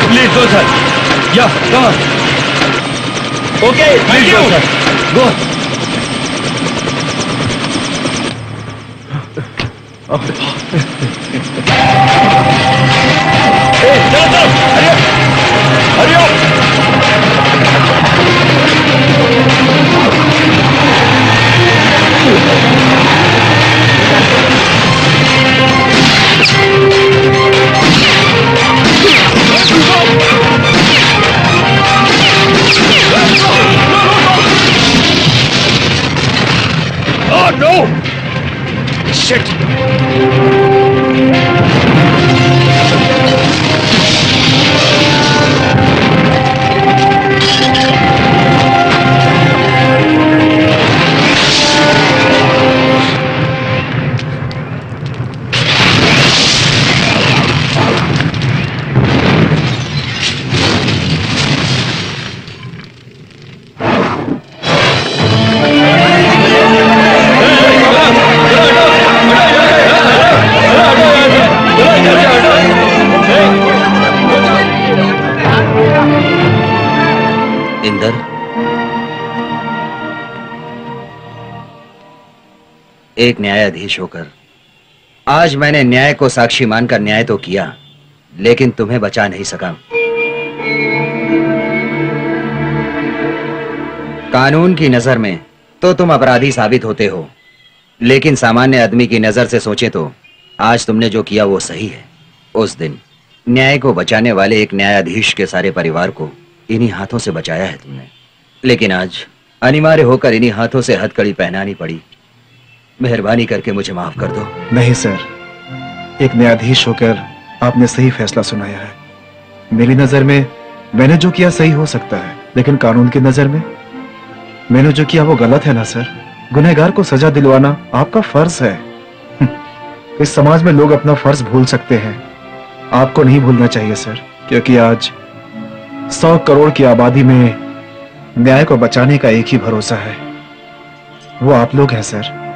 Please go, sir. Yeah, come on. Okay, thank you. Go, sir. Go. Hey, chalo, hurry up. Hurry Oh no! Shit! Inder, एक न्यायाधीश होकर आज मैंने न्याय को साक्षी मानकर न्याय तो किया, लेकिन तुम्हें बचा नहीं सका। कानून की नजर में तो तुम अपराधी साबित होते हो, लेकिन सामान्य आदमी की नजर से सोचे तो आज तुमने जो किया वो सही है। उस दिन न्याय को बचाने वाले एक न्यायाधीश के सारे परिवार को इन्हीं हाथों से बचाया है तुमने, लेकिन आज अनिवार्य होकर इन्हीं हाथों से हथकड़ी पहनानी पड़ी। मेहरबानी करके मुझे माफ कर दो। नहीं सर, एक न्यायाधीश होकर आपने सही फैसला सुनाया है। मेरी नजर में मैंने जो किया सही हो सकता है, लेकिन कानून की नजर में मैंने जो किया वो गलत है ना सर। गुनहगार को सजा दिलवाना आपका फर्ज है। इस समाज में लोग अपना फर्ज भूल सकते हैं, आपको नहीं भूलना चाहिए सर, क्योंकि आज 100 करोड़ की आबादी में न्याय को बचाने का एक ही भरोसा है, वो आप लोग हैं सर।